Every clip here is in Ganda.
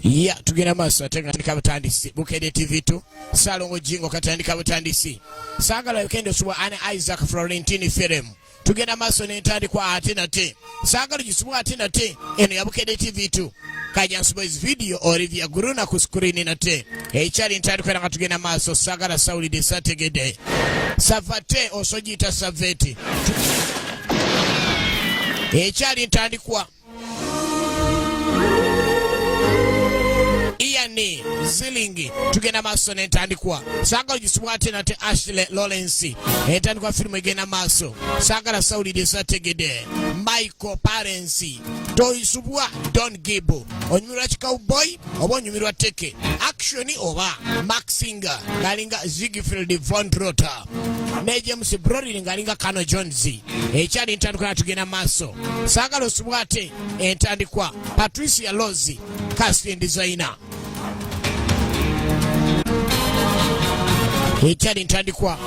Ya tugenda maaso atandika butandisi Bukedde TV2 Salongo Jingo katandika butandisi sagala weekend osubwa ana Isaac Florentine film tugenda maaso n'entandikwa ate nate sagala gisubwa ate nate eno ya Bukedde TV2 Kajans Boys video Olivia Guruna ku screen nate ekyali ntandikwa nga tugenda maaso sagala Sauli de Sategede Savate osogita Saveti ekyali ntandikwa Iani Zilingi tugenda maaso n'entandikwa sagala gisubwa ate nate Ashley Lawrence entandikwa filmu egenda maaso sagala Sauli de Sategede Michael Parensi toyisubwa Don Gibo onyumirwa Cowboy oba onyumirwa Teke action oba Maxinger ngalinga Ziegfeld von Trotter ne James Brody ngalinga Kano Jones ekyali entandikwa tugenda maaso sagala osubwa ate entandikwa Patricia Lozi casting designer ekyali ntandikwa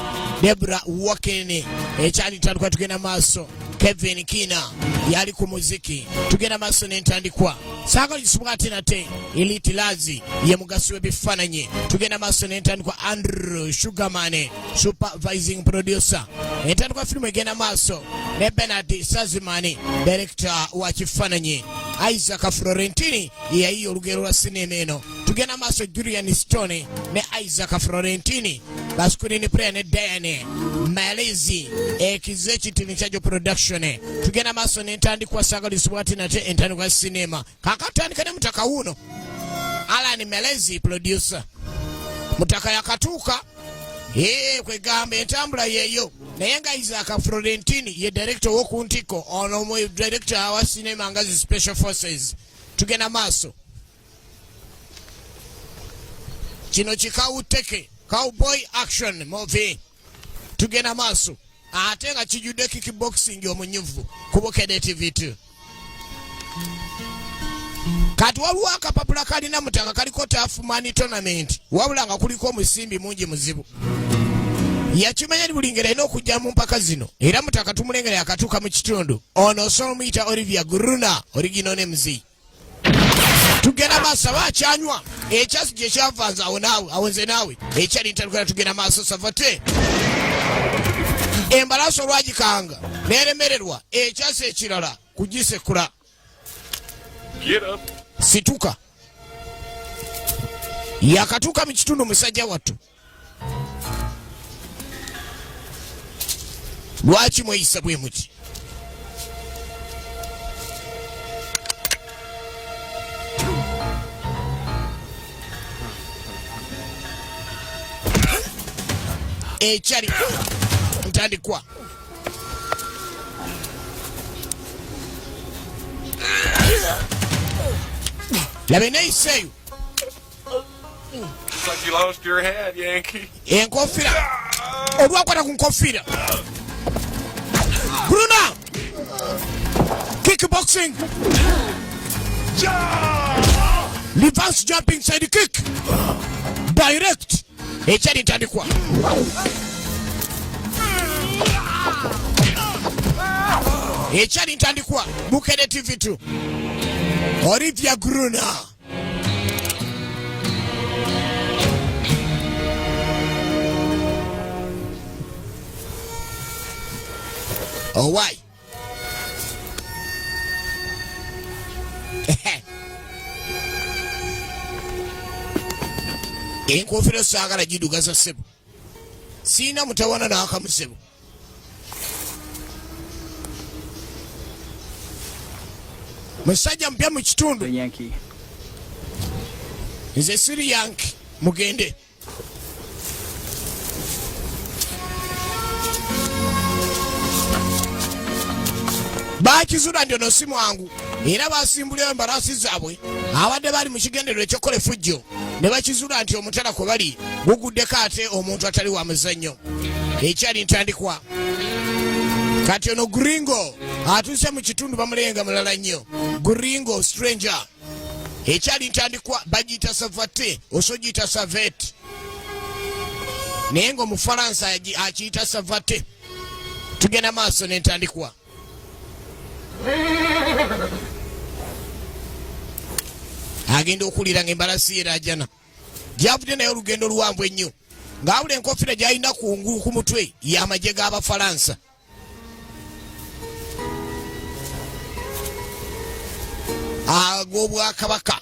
Debra Wakene ekyali ntandikwa tugenda maaso Kevin Kina yali ku muziki tugenda maaso n'entandikwa sagala gisubwa ate nate Elite Lazi ye mugasi w'ebifaananyi tugenda maaso n'entandikwa Andrew Sugarman supervising producer entandikwa filmu egenda maaso ne Bernard Sazimani director wa kifaananyi Isaac Florentini yayiye olugero lwa sinema eno tugenda maaso Julian Stone ne Isaac Florentini bascreen player ne Diane Malezi executive charge production tugenda maaso n'entandikwa sagala gisubwa ate nate entandikwa sinema kakatandika ne mutaka uno Alan Malezi producer mutaka yakatuuka kwegamba entambula yeyo naye nga Isaac Florentini ye director w'okuntiko ono mu director wa cinema ngazi special forces tugenda maaso kino kikawuteke cowboy action movie tugenda maaso ate nga kijudde kickboxing omunyuvu ku Bukedde TV2 kati waliwo akapapula kalina mutaka kaliko Tough Man tournament wabula nga kuliko omusimbi mungi muzibu yakimanya ni buli ngeri alina okujja mu mpaka zino era mutaka tumulengera yakatuuka mu kitundu ono osobola omuyita Olivia Guruna original names tugenda maaso abakyanywa ekyasi gye kyavanza awenze naawe ekyali ntandikwa tugenda maaso Savate embalaso lwagikanga neremererwa ekyasi ekirala kugisekula situka yakatuuka mu kitundu musajja wattu lwaki mweyisa bwe muki ekyali ntandikwa labe neyiseeyo like you lost your head, Yankee. Enkofira olwakwata ku nkofira Bruna kickboxing reverse jumping side kick direct ekyali ntandikwa ekyali ntandikwa Bukedde TV2 Olivia Guruna oh why enkofira sagala gidugaza sebo sina mutawana na akamusebo musajja mpya mu kitundu Yankee nze siri Yankee mugende bakizula ndio nosimu wangu era basimbulira embarasi zaabwe abadde bali mu kigendero ekyokola effujjo ne bakizula nti omutala ko bali guguddeko ate omuntu atali wa muzannyo ekyali ntandikwa kati ono Gringo atuuse mu kitundu bamulenga mulala nnyo Gringo stranger ekyali ntandikwa bagiyita Savate osogiyita Savette naye nga omufalansa akiyita Savate tugenda maaso agenda okulira ng'embalasi ye Rajana gyavudde naye olugendo luwanvu ennyo ng'awula enkofira gy'alina kungulu ku mutwe y'amagye g'Abafalansa. Ag'Obwakabaka.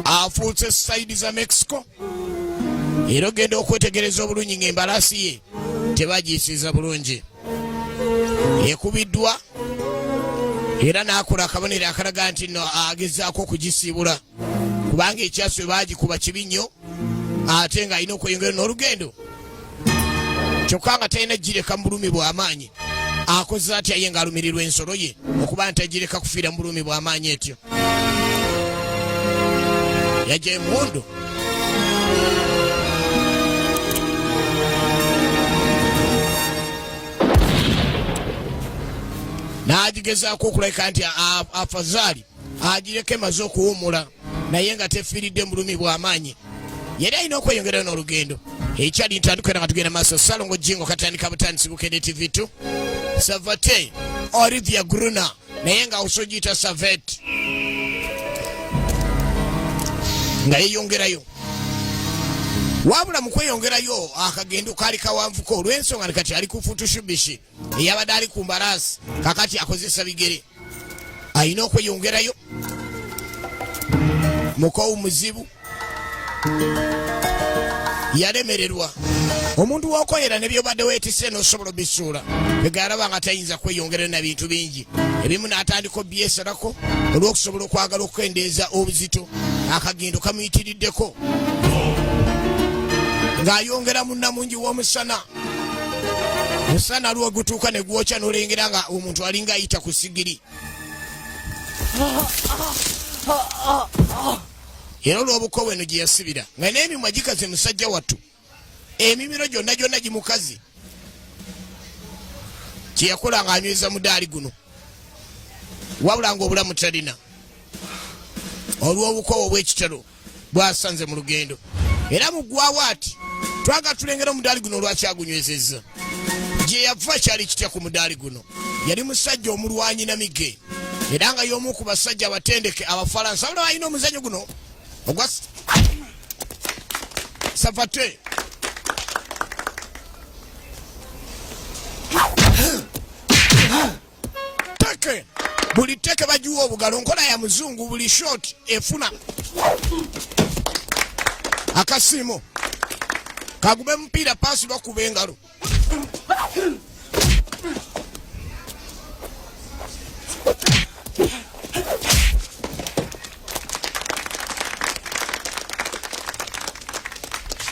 Afuuse saidi za Mexico era ogenda okwetegereza obulungi ng'embalasi ye tebagiisiza bulungi, ekubiddwa era n'akola akabonero akalaga nti no agezaako okugisiibula kubanga ekyaswe baagikuba kibi nnyo ate ng'alina okweyongera n'olugendo kyokka nga talina gireka mu bulumi bw'amaanyi. Akoze atya ye ng'alumirirwa ensolo ye okuba nti agireka kufiira mu bulumi bw'amaanyi etyo. Yajja emundo n'agigezaako okulabika nti afazaali agireka emaze okuwumula naye nga tefiiridde mu bulumi bw'amaanyi. Yali alina okweyongera n'olugendo. Ekyali ntandikira nga tugenda maaso. Salongo Jingo katandika butandisi bukende TV2 Savate Olivia Gruna naye nga osogiyita Savet nga yeyongerayo. Wabula mu kweyongerayo akagendo kaali kawanvuko olw'ensonga kati ali ku futushubishi eyabadde ali ku mbalasi kakati akozesa bigere. Alina okweyongerayo mukowu muzibu yalemererwa. Omuntu w'okoyera ne byobadde weetisse n'osobola obisuula tegalaba nga tayinza kweyongerayo na bintu bingi. Ebimu n'atandika obyesalako olw'okusobola okwagala okukendeeza obuzito. Akagendo kamuyitiriddeko ng'ayongera mu nnamungi w'omusana. Musana lwo gutuuka ne gwokya n'olengera nga omuntu alinga ayita ku sigiri. Era olw'obuko bweno gye yasibira nga n'emimwa gikaze musajja wattu, emimiro gyonna gyonna gimukazi. Kye yakola ng'anyweza mudaali guno wabula ng'obulamu talina olw'obukowo obw'ekitalo bwasanze mu lugendo. Era muggwawo ati twaga tulengera omudaali guno lwaki agunywezezza. Gye yava kyali kitya ku mudaali guno. Yali musajja omulwanyi na mige era nga y'omu ku basajja abatendeke Abafalansa. Wabula alina omuzannyo guno ogwa Savate. Teke buli teke bagiwa obugalo, nkola ya muzungu, buli shot efuna akasiimo kagube mupiira paasi bakuba engalo.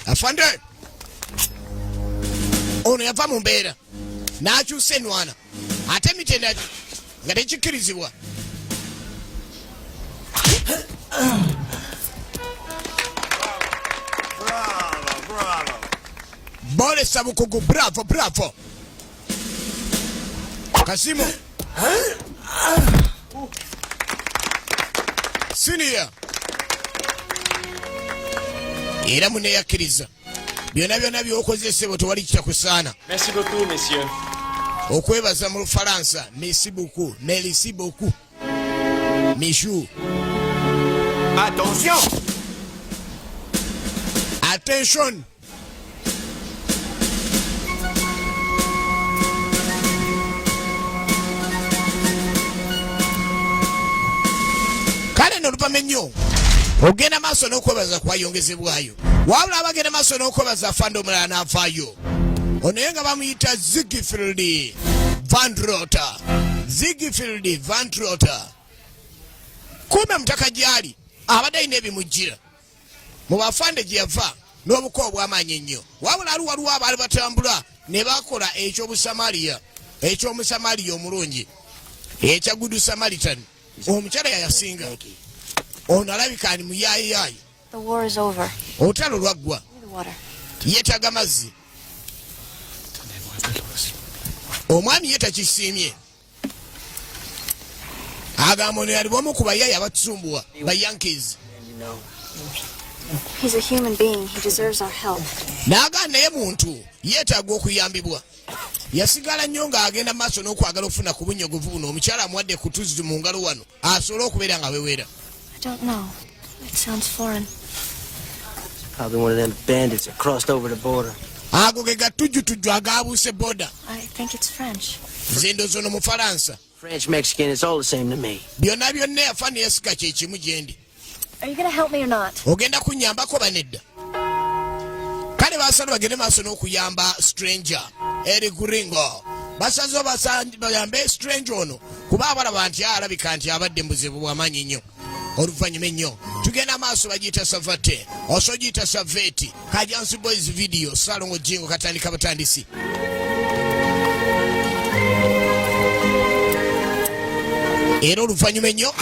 Afande ono yava mu mbeera n'akyusa enwana ate mitenda nga tekikkirizibwa. Bolesa bukugu, bravo bravo. Kasimo Senior era muneyakkiriza byonna byonna by'okozesebwa tewali kitakusaana. Merci beaucoup, messieurs. Okwebaza mu Lufalansa merci beaucoup, merci beaucoup, Michou. Attention. Attention. Kale n'oluvamu ennyo ogenda maaso n'okwebaza kwayongezebwayo, wabula abagenda maaso n'okwebaza afande omulala n'avaayo. Ono ye nga bamuyita Ziegfeld Van Rota. Ziegfeld Van Rota kumbe mutaka gyali abadde alina ebimujjira mu bafande gye yava n'obuko obw'amaanyi ennyo. Wabula waliwo abaali batambula ne bakola ekyobusamaliya, ekyomusamaliya omulungi, ekya Good Samaritan. Omukyala yayasinga ono alabika ali muyaayiyayi. The war is over. Olutalo lwaggwa, The water. yeetaaga mazzi. Omwami ye takisiimye. Agamba ono yali bw'omu ku bayayi abatusumbuwa ba Yankees. He's a human being. He deserves our help. Naga naye muntu yeetaaga okuyambibwa. Yasigala nnyo ng'agenda maaso n'okwagala okufuna ku bunnyogovu buno omukyala amuwadde kutuzi mu ngalo wano asobole okubeera nga weweera. I don't know. It sounds foreign. Probably one of them bandits that crossed over the border. Ago ge gatujjutujju agaabuuse boda. I think it's French. Nze ndowooza ono Mufalansa. French, Mexican, it's all the same to me. Byonna byonna yafa ne yasiga kye kimu gye ndi. Are you going to help me or not? Ogenda kunnyambako banedda. Kale baasala bagende maaso n'okuyamba stranger eri ku Jingo. Basaze bayambe stranger ono kuba abalaba nti alabika nti abadde muzibu bw'amaanyi nnyo. Oluvannyuma ennyo tugenda maaso bagiyita savate oso giyita saveti Kajansi Boys video Salongo Jingo katandika batandisi. Era oluvannyuma ennyo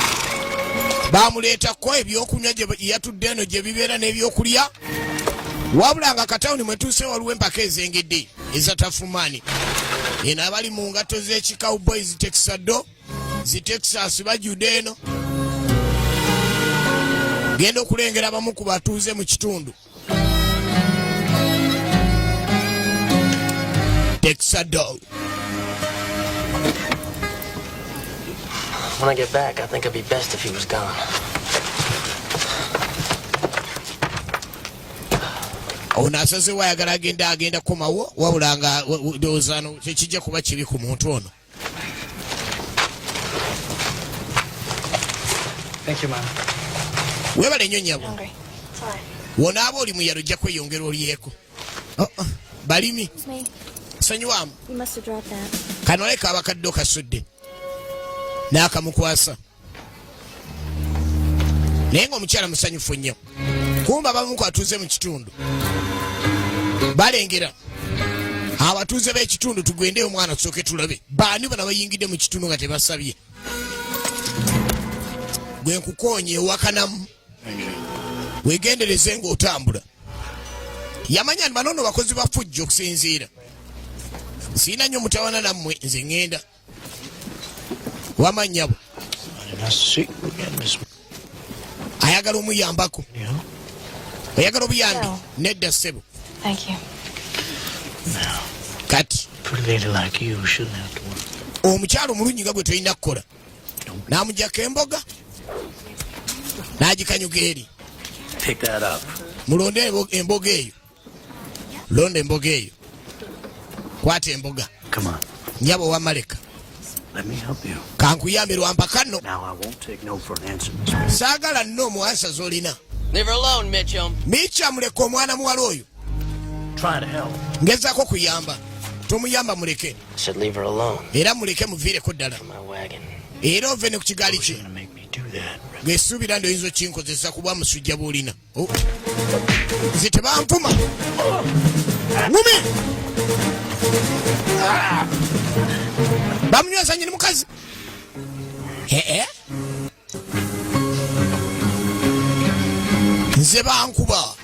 bamuleetako ebyokunywa gye yatudde eno gye bibeera n'ebyokulya wabula nga katawuni mwe tuuse waliwo empaka ezengedde eza tafumaani. Eno abali mu ngatto z'ekicowboys Texado zi Texas bajjude eno genda okulengera abamu ku batuuze mu kitundu. Texado. When I get back, I think it'd be best if he was gone. Ono asazeewo ayagala agenda kukomawo wabula nga ndowooza tekijja kuba kibi ku muntu ono. Thank you, Mom. Weebale nnyo nnyabo. Hungry. Sorry. W'onaaba oli mu yalo ojja kweyongera olyeko. Balimi. It's me. Sonyiwamu. You must have dropped that. Kano leka abakadde okasudde. N'akamukwasa. Naye ng'omukyala musanyufu nnyo. Kumba abamu ku batuuze mu kitundu. Balengera. Abatuuze b'ekitundu tugwendeyo omwana tusooke tulabe. Baani bano bayingidde mu kitundu nga tebasabye. Gwe nkukoonye ewakanamu. Weegendereze ng'otambula. Yamanya nti bano nno bakozi ba ffujjo okusinziira. Siina nnyo mutawana nammwe nze ŋŋenda. Wamanyabo. Ayagala omuyambako. Oyagala obuyambi nedda ssebo. Thank you. Kati Pretty lady like you shouldn't have to work. omukyalo omulungi nga gwe tolina kukola. N'amugyako emboga n'agikanyuga eri. Pick that up. Mulonde emboga eyo. Londa emboga eyo. Kwata emboga. Come on. Nyabo wamaleka. Let me help you. Kankuyambe lwampaka nno. Now I won't take no for an answer. Saagala nno omuwansa z'olina. Leave her alone, Mitchum. Mitcha muleka omwana muwala oyo. Try to help. Ngezaako kuyamba. Tomuyamba muleke. I said leave her alone. Era muleke muviireko ddala. My wagon. Era ove ne ku kigaali You're kye. gonna make me do that. Gesuubira ndi oyinza okinkozesa kuba musujja bw'olina. Nze tebanvuma. Ngumi! Bamunyweza nnyini mukazi. Nze bankuba.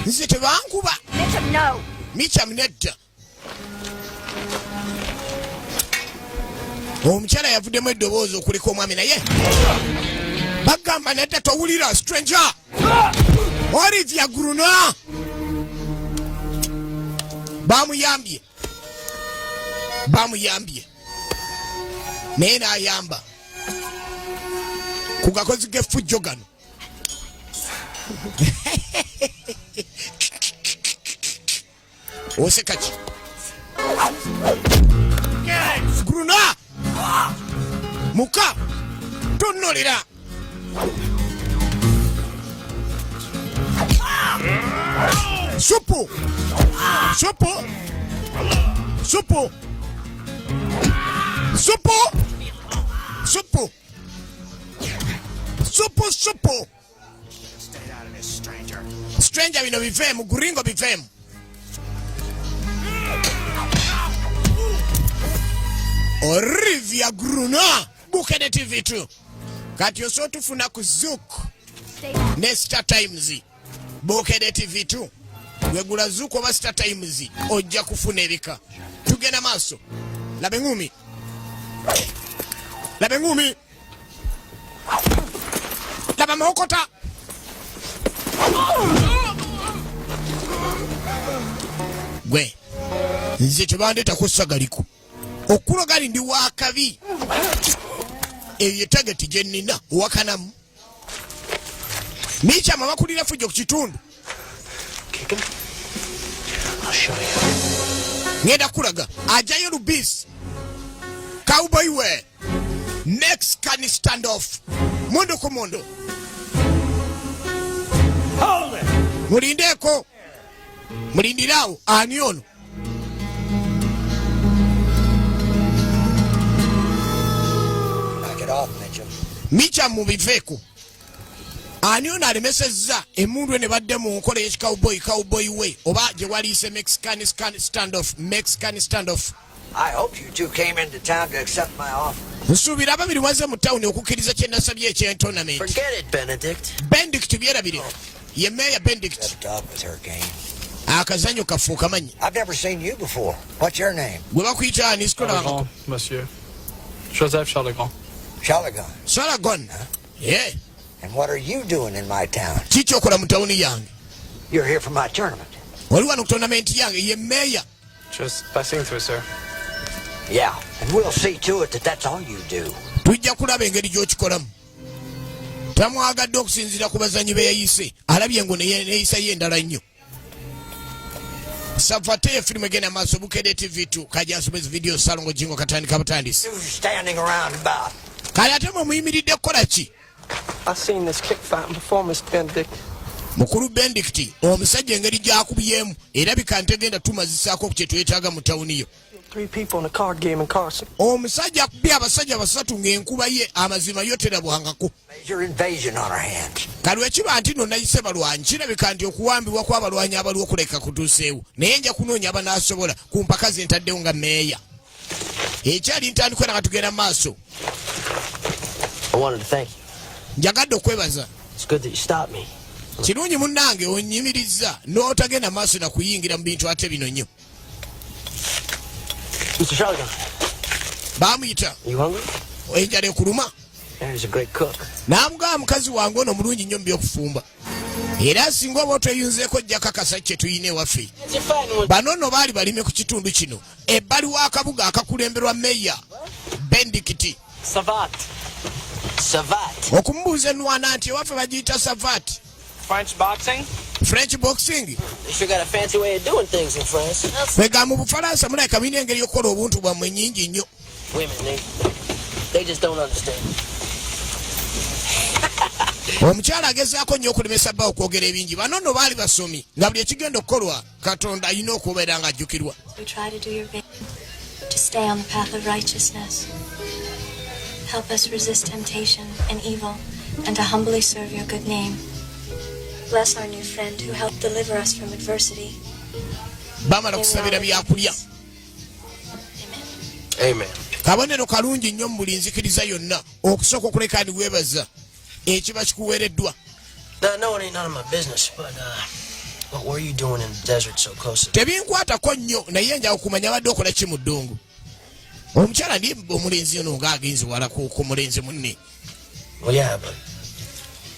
Nze tebankuba. Mitchum, no. Mitchum nedda. Omukyala yavuddemu eddoboozi okuleka omwami naye bagamba nedda towulira stranger. Olivia Gruna. Bamuyambye. Naye n'ayamba ku gakozi g'effujjo gano. Oseka ki? Gruna! Muka! Tonnolera! Supu! Supu! Supu! Supu! Supu! Supu! Supu! Stranger bino biveemu, Jingo biveemu. Olivia Gruna Bukede TV2 kati osobola tufuna ku Zook ne Star Times. Bukede TV2 wegula Zook oba Star Times ojja kufuna ebika. Tugenda maaso. Laba engumi. Laba mawokota. Gwe nze tebandeeta kusagaliko okulo gali ndi wakabi eyo ye tageti gye nnina owakanamu nikyama bakulira fujjo ku kitundu ngenda kulaga ajayo lubisi cowboy we Mexican standoff mundo ku mundo mulindeeko mulindiraawo ani ono micha mubiveeko ani ono alemesezza emundu ne badde mu nkola y'ekicowboy we oba gye waliise Mexican standoff. I hope you two came into town to accept my offer. Nsuubira ababiri waze mu tawuni okukkiriza kye nasabye ekyentonament. Forget it, Benedict. Benedict byerabire ye Mayor Benedict. That dog with her game. Akazanyo kafuuka manyi. I've never seen you before. What's your name? Gwe bakuyita ani sikola? Monsieur. Joseph Charlegon. Charlegon. Charlegon. Yeah. And what are you doing in my town? Kiki okola mu tawuni yange? You're here for my tournament. Wali wano ku tournament yange ye Mayor. Just passing through, sir. Yeah, and we'll see to it that that's all you do. Tujja kulaba engeri gy'okikolamu. Tamwagadde okusinziira ku bazanyi be yayise alabye ngo neyisa ye endala nnyo. Savate filime gena maaso Bukedde TV2 kajansomezi video salongo Jingo katandika butandisi. Who's standing around about? Kale ate mwe muyimiridde kukola ki? I've seen this kick fighting before, Mr. Benedict. Mukulu Benedict omusajja engeri gy'akubyemu erabika ntegenda tumazisaako ku kye twetaaga mu tawuni yo. 3 people in a card game in Carson. Omusajja akubye abasajja basatu ng'enkuba ye amazima yo terabwangako. Major invasion on our hands. Kale wekiba nti no nayise balwanyi kirabika nti okuwambibwa kw'abalwanyi abaliwo kuleka kutuuseewo naye nja kunoonya abanaasobola ku mpaka ze ntaddewo nga meeya. Ekyali ntandikwe nga tugenda maaso. I wanted to thank you. Njagadde okwebaza. It's good that you stopped me. Kirungi munnange onnyimirizza n'otagenda maaso na kuyingira mu bintu ate bino nnyo. Mr. Charlegon. Baamuyita. You hungry? Enjala ekuluma. He's a great cook. N'amugamba mukazi wange ono mulungi nnyo mu by'okufumba. Era singa oba otweyunzeeko jja kakasa kye tuyina ewaffe. Bano nno baali balime ku kitundu kino ebbali w'akabuga akakulemberwa Meya Benedict. Savat. Okumubuuza ennwana nti ewaffe bagiyita Savat. French boxing? French boxing? They sure got a fancy way of doing things in France. Kwega mu Bufalansa mulabika mulina engeri y'okukola obuntu bwammwe nnyingi nnyo. Women, they just don't understand. Omukyala agezaako nnyo okulemesa bba okwogera ebingi. Bano nno baali basomi nga buli ekigenda okukolwa Katonda alina okubeera ng'ajjukirwa. You try to do your best to stay on the path of righteousness. Help us resist temptation and evil and to humbly serve your good name. Bless our new friend who helped deliver us from adversity. Bamala kusabira byakulya. Amen. Kabonero kalungi nnyo mu buli nzikiriza yonna okusooka okuleka ndi weebaza ekiba kikuweereddwa. Now, no, it ain't none of my business, but what were you doing in the desert so close to... Tebinkwatako nnyo naye nja okumanya badde okola ki mu ddungu. Omukyala ndi omulenzi ono ng'agenze wala ku mulenzi munne. Well, yeah, but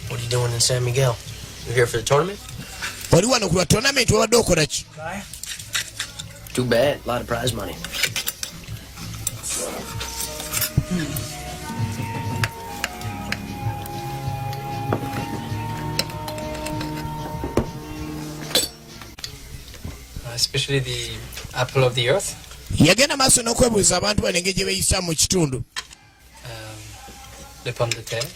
what are you doing in San Miguel? You here for the tournament? Oli wano ku lwa tournament wabadde okola ki? Too bad. A lot of prize money. Especially the apple of the earth. Yagenda maaso n'okwebuuza abantu bano engeri gye beeyisa mu kitundu. Le pomme de terre.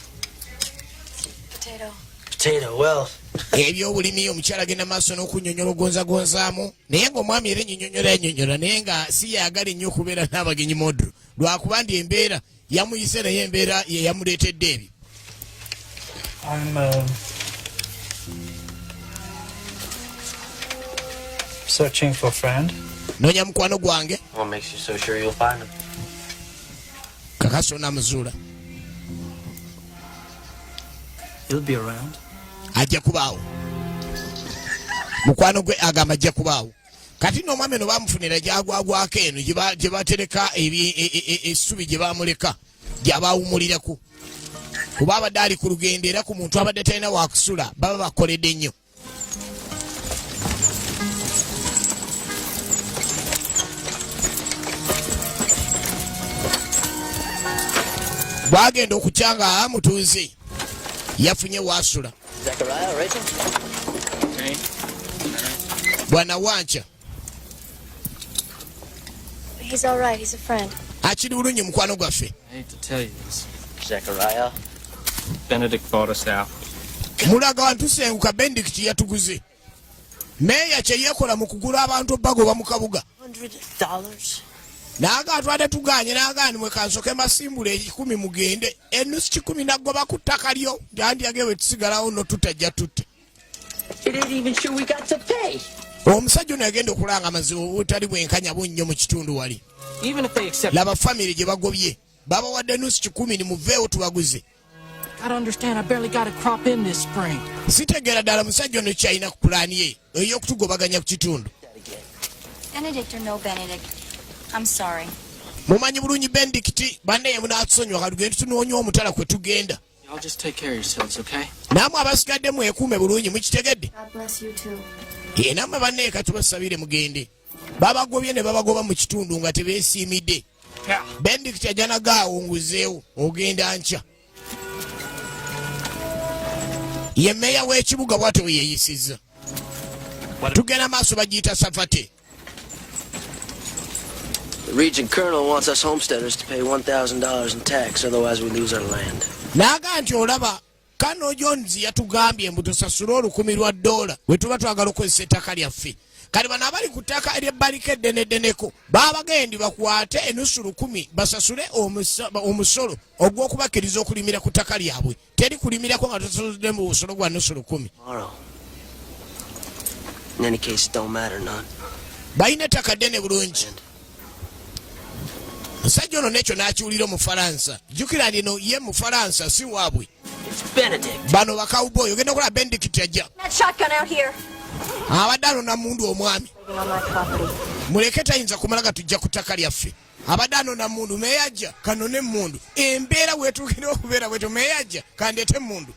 Potato, well... Ebyobulimi omukyala agenda maaso n'okunnyonnyola ogonzagonzaamu naye ng'omwami era ennyonnyola naye nga si yaagala ennyo okubeera n'abagenyi modro lwakuba ndi embeera yamuyise naye embeera ye yamuleetedde ebyo. I'm searching for a friend. Noonya mukwano gwange. What makes you so sure you'll find him? Kakasa onaamuzuula. He'll be around. Ajja kubaawo. Mukwano gwe agamba ajja kubaawo. Kati n'omwami eno baamufunira gyagwagwako eno gye batereka essubi gye baamuleka gy'abaawumulirako. kuba abadde ali ku lugendo era ku muntu abadde talina wakusula baba bakoledde nnyo. Bwagenda okukyanga mutuuze yafunye wasula. Zechariah, Rachel? Bwana Wancha He's all right. He's a friend. akiri bulungi mukwano gwaffe. I hate to tell you this. Zechariah? Benedict bought us out. Mulaga wantusenguka Benedict yatuguze. Meya kye yeekola mu kugula abantu bagoba mu kabuga. $100? Naga atwade tuganye nagani mwe kansoke masimbule 10 mugende enusu 10 nagoba ku ttaka lyo yandiyagewe tusigalawo no tutajja tutte. It ain't even sure we got to pay. Omusajja ono yagenda okulanga amazibu butali bwenkanya bunnyo mu kitundu wali. Even if they accept, Laba family gye bagobye baba wadde enusu 10 ni muveewo tubaguze. I don't understand. I barely got a crop in this spring. Sitegeera ddala musajja ono kyalina ku pulaani ye ey'okutugobaganya ku kitundu. Benedict or no Benedict, I'm sorry. Mumanyi bulungi Benedict banne ye munaatusonyiwa kalugendo tunoonya omutala kwe tugenda. Y'all just take care of yourselves, okay? Nammwe abasigadde mwekuume bulungi mukitegedde. God bless you too. Ye nammwe banne ka tubasabire mugende. Babagobye ne babagoba mu kitundu nga tebeesiimidde. Benedict ajanaga awunguzeewo ogenda nkya. Ye mmeeya w'ekibuga bw'ate we yeeyisizza. Tugenda maaso bagiyita Safate. The region colonel wants us homesteaders to pay $1,000 in tax, otherwise we lose our land. Naaga nti olaba Kano Jones yatugambye mbu tusasule $1,000 bwe tuba twagala okukozesa ettaka lyaffe. Kati bano abali ku ttaka ery'ebbalika eddeneddeneko baabagendi bakwate enusu 10 basasule omusolo ogw'okubakkiriza okulimira ku ttaka lyabwe. Teri kulimirako nga tosaludde mu busolo gwa nusu 10. Tomorrow. In any case, it don't matter none. Balina ettaka ddene bulungi. Musajja ono n'ekyo n'akiwulira Omufalansa. Jjukira lino ye Mufalansa si waabwe. It's Benedict. Bano bakawuboyi ogenda okulaba Benedict ajja. That shotgun out here. Abadde alona mundu omwami. On my property. Muleke tayinza kumala gatujja ku ttaka lyaffe. Abadde anona mundu meyajja kanone mundu. Embeera weetuukira okubeera bweto meyajja kandeete mundu.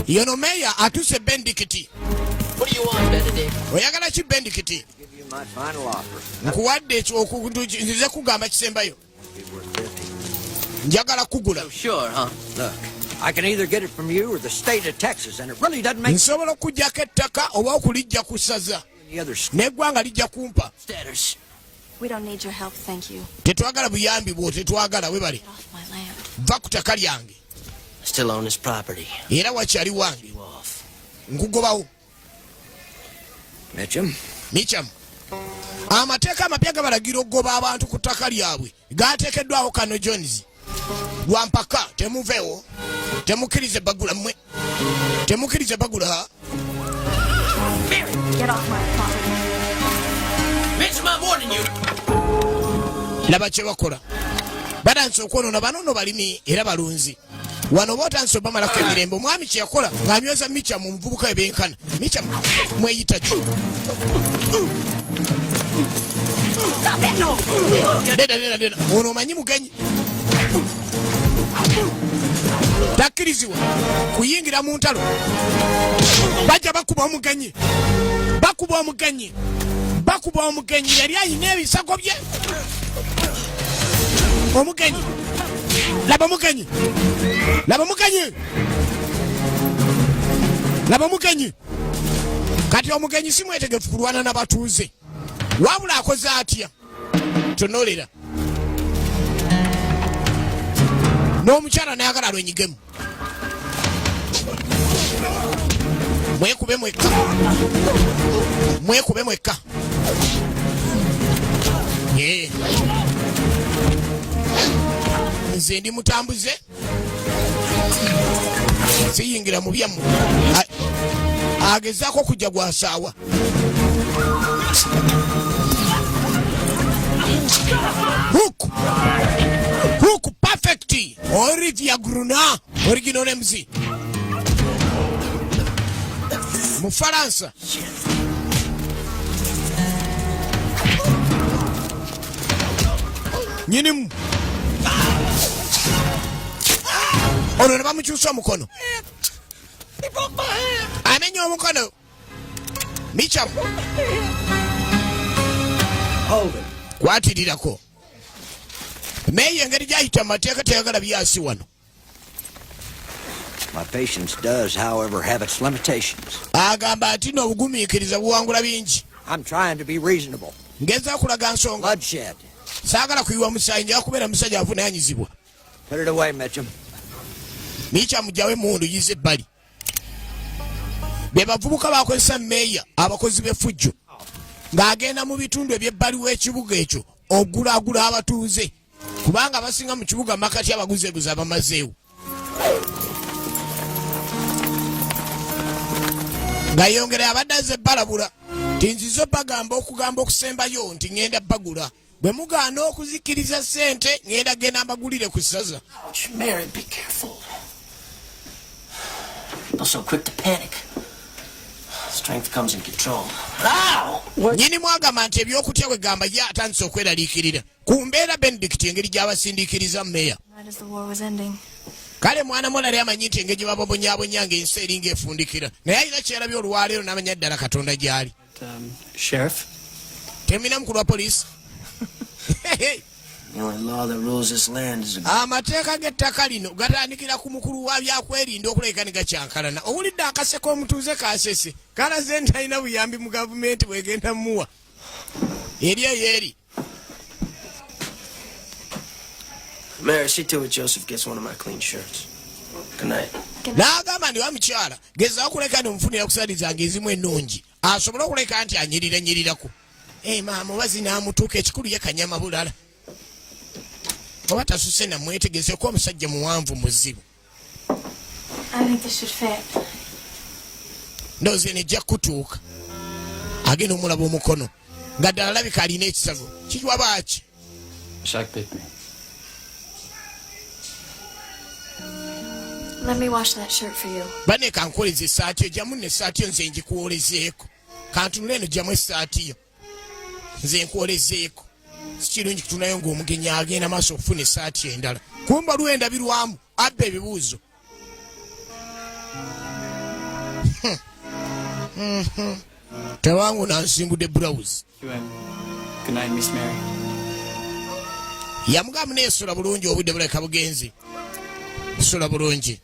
Yono meya atuse Benedict. What do you want, Benedict? Oyagala ki Benedict? Give you my final offer. Nkuwadde ekyo nzize kugamba kisembayo. Njagala kugula. Sure, huh? Look, I can either get it from you or the state of Texas, and it really doesn't make Nsobola okuggyako ettaka oba okulijja ku ssaza. any other N'eggwanga lijja kumpa. status. We don't need your help, thank you. Tetwagala buyambi bwo, tetwagala webale. Get off my land. Va ku ttaka lyange. I still own this property. Era wakyali wange. You off. Nkugobawo. Mitchum, Micham. Amateeka amapya gabalagira okugoba abantu ku ttaka lyabwe gaateekeddwawo Kano Jones. Lwampaka temuveewo. Temukkirize bagula mmwe. Temukkirize bagula. Get off my property. Mitchum, I'm warning you. Laba kye bakola. Badanse okwonoona banoono balimi era balunzi. Wano bootanse obamalako emirembe omwami kye yakola ng'amyoza Micham mu muvubuka ebenkana. Micham mweyita ki? Deda. Ono omanyi mugenyi. Takkirizibwa kuyingira mu ntalo. Bajja bakuba omugenyi. Bakuba omugenyi yali ayina ebisago bye. Omugenyi. Laba mugenyi. Kati omugenyi si mwetegefu kulwana n'abatuuze. Wabula akoze atya. Tonolera. N'omukyala n'ayagala alwenyigemu. Mwekube mwekka. Yeah. Nze ndi mutambuze. Siyingira mu byammwe. Agezaako kujja gwasaawa. Hook perfect. Olivia Gruna. Original MC. Mufaransa. nyinimu ono ne bamukyusa omukono amenya omukono michamu kwatirirako meeyo engeri gyayita mateeka teyagala byasi wano. My patience does, however, have its limitations. Agamba ati n'obugumiikiriza buwangula bingi. I'm trying to be reasonable. Ngeza kulaga nsonga. Bloodshed. Saagala kuyiwa musaayi nja kubeera musajja avunaanyizibwa. Put it away, Mitchum. Michamu gyawe mundu yize ebbali. Be bavubuka bakozesa meeya abakozi b'effujjo ng'agenda mu bitundu eby'ebbali w'ekibuga ekyo ogulaagula abatuuze kubanga abasinga mu kibuga makati abaguzeeguze abamazeewo. Nga yongera abadde azze balabula nti nzizo bagamba okugamba okusembayo nti ngenda bagula bwe mugaana okuzikiriza ssente ngenda genda mbagulire ku ssaza. Mary, be careful. Not so quick to panic. Strength comes in control. Nyini mwagamba nti ebyokutya bwe gamba ye atandise okweraliikirira ku mbeera Benedict engeri gy'abasindiikiriza meeya. Kale mwana mulali amanyi nti engeri gye bababonyaabonya ng'ensi eringa efundikira naye alina kyerabye olwaleero n'amanya ddala Katonda gy'ali. Sheriff? Terminamu ku lwa poliisi. The only law that rules this land is amateeka g'ettaka lino gatandikira ku mukulu wa byakwerinda okulabika ne gakyankalana. Owulidde akase k'omutuuze kasese kalaze nti alina buyambi mu gavumenti bwegenda muwa eri eyo eri. Mary, see to it Joseph gets one of my clean shirts. Good night. N'agamba ndi wa mukyala gezaawo kuleka nti okusaliza ng'ezimu ennungi asobole okuleka nti anyiriranyirirako. Maama obazi n'amutuuka ekikulu ye kanyama bulala. Oba tasuse namwetegezeko omusajja muwanvu muzibu. Ndowooza nejja kutuuka agenda omulaba omukono nga ddala alabika alina ekisago kikiwa baaki. Let me wash that shirt for you. Bane kankoleza essaati yo gyamu n'essaati yo nze ngikuwolezeeko. Kantunula eno gyamu essaati yo nze nkuwolezeeko. Si kirungi kutunayo ng'omugenyi agenda maaso okufuna essaati endala. Kumba lwendabirwamu abba ebibuuzo. Tewangu nansimbudde bulawuzi. Good night, Miss Mary. Yamugamba neesula bulungi obudde buleka bugenzi. Sula bulungi.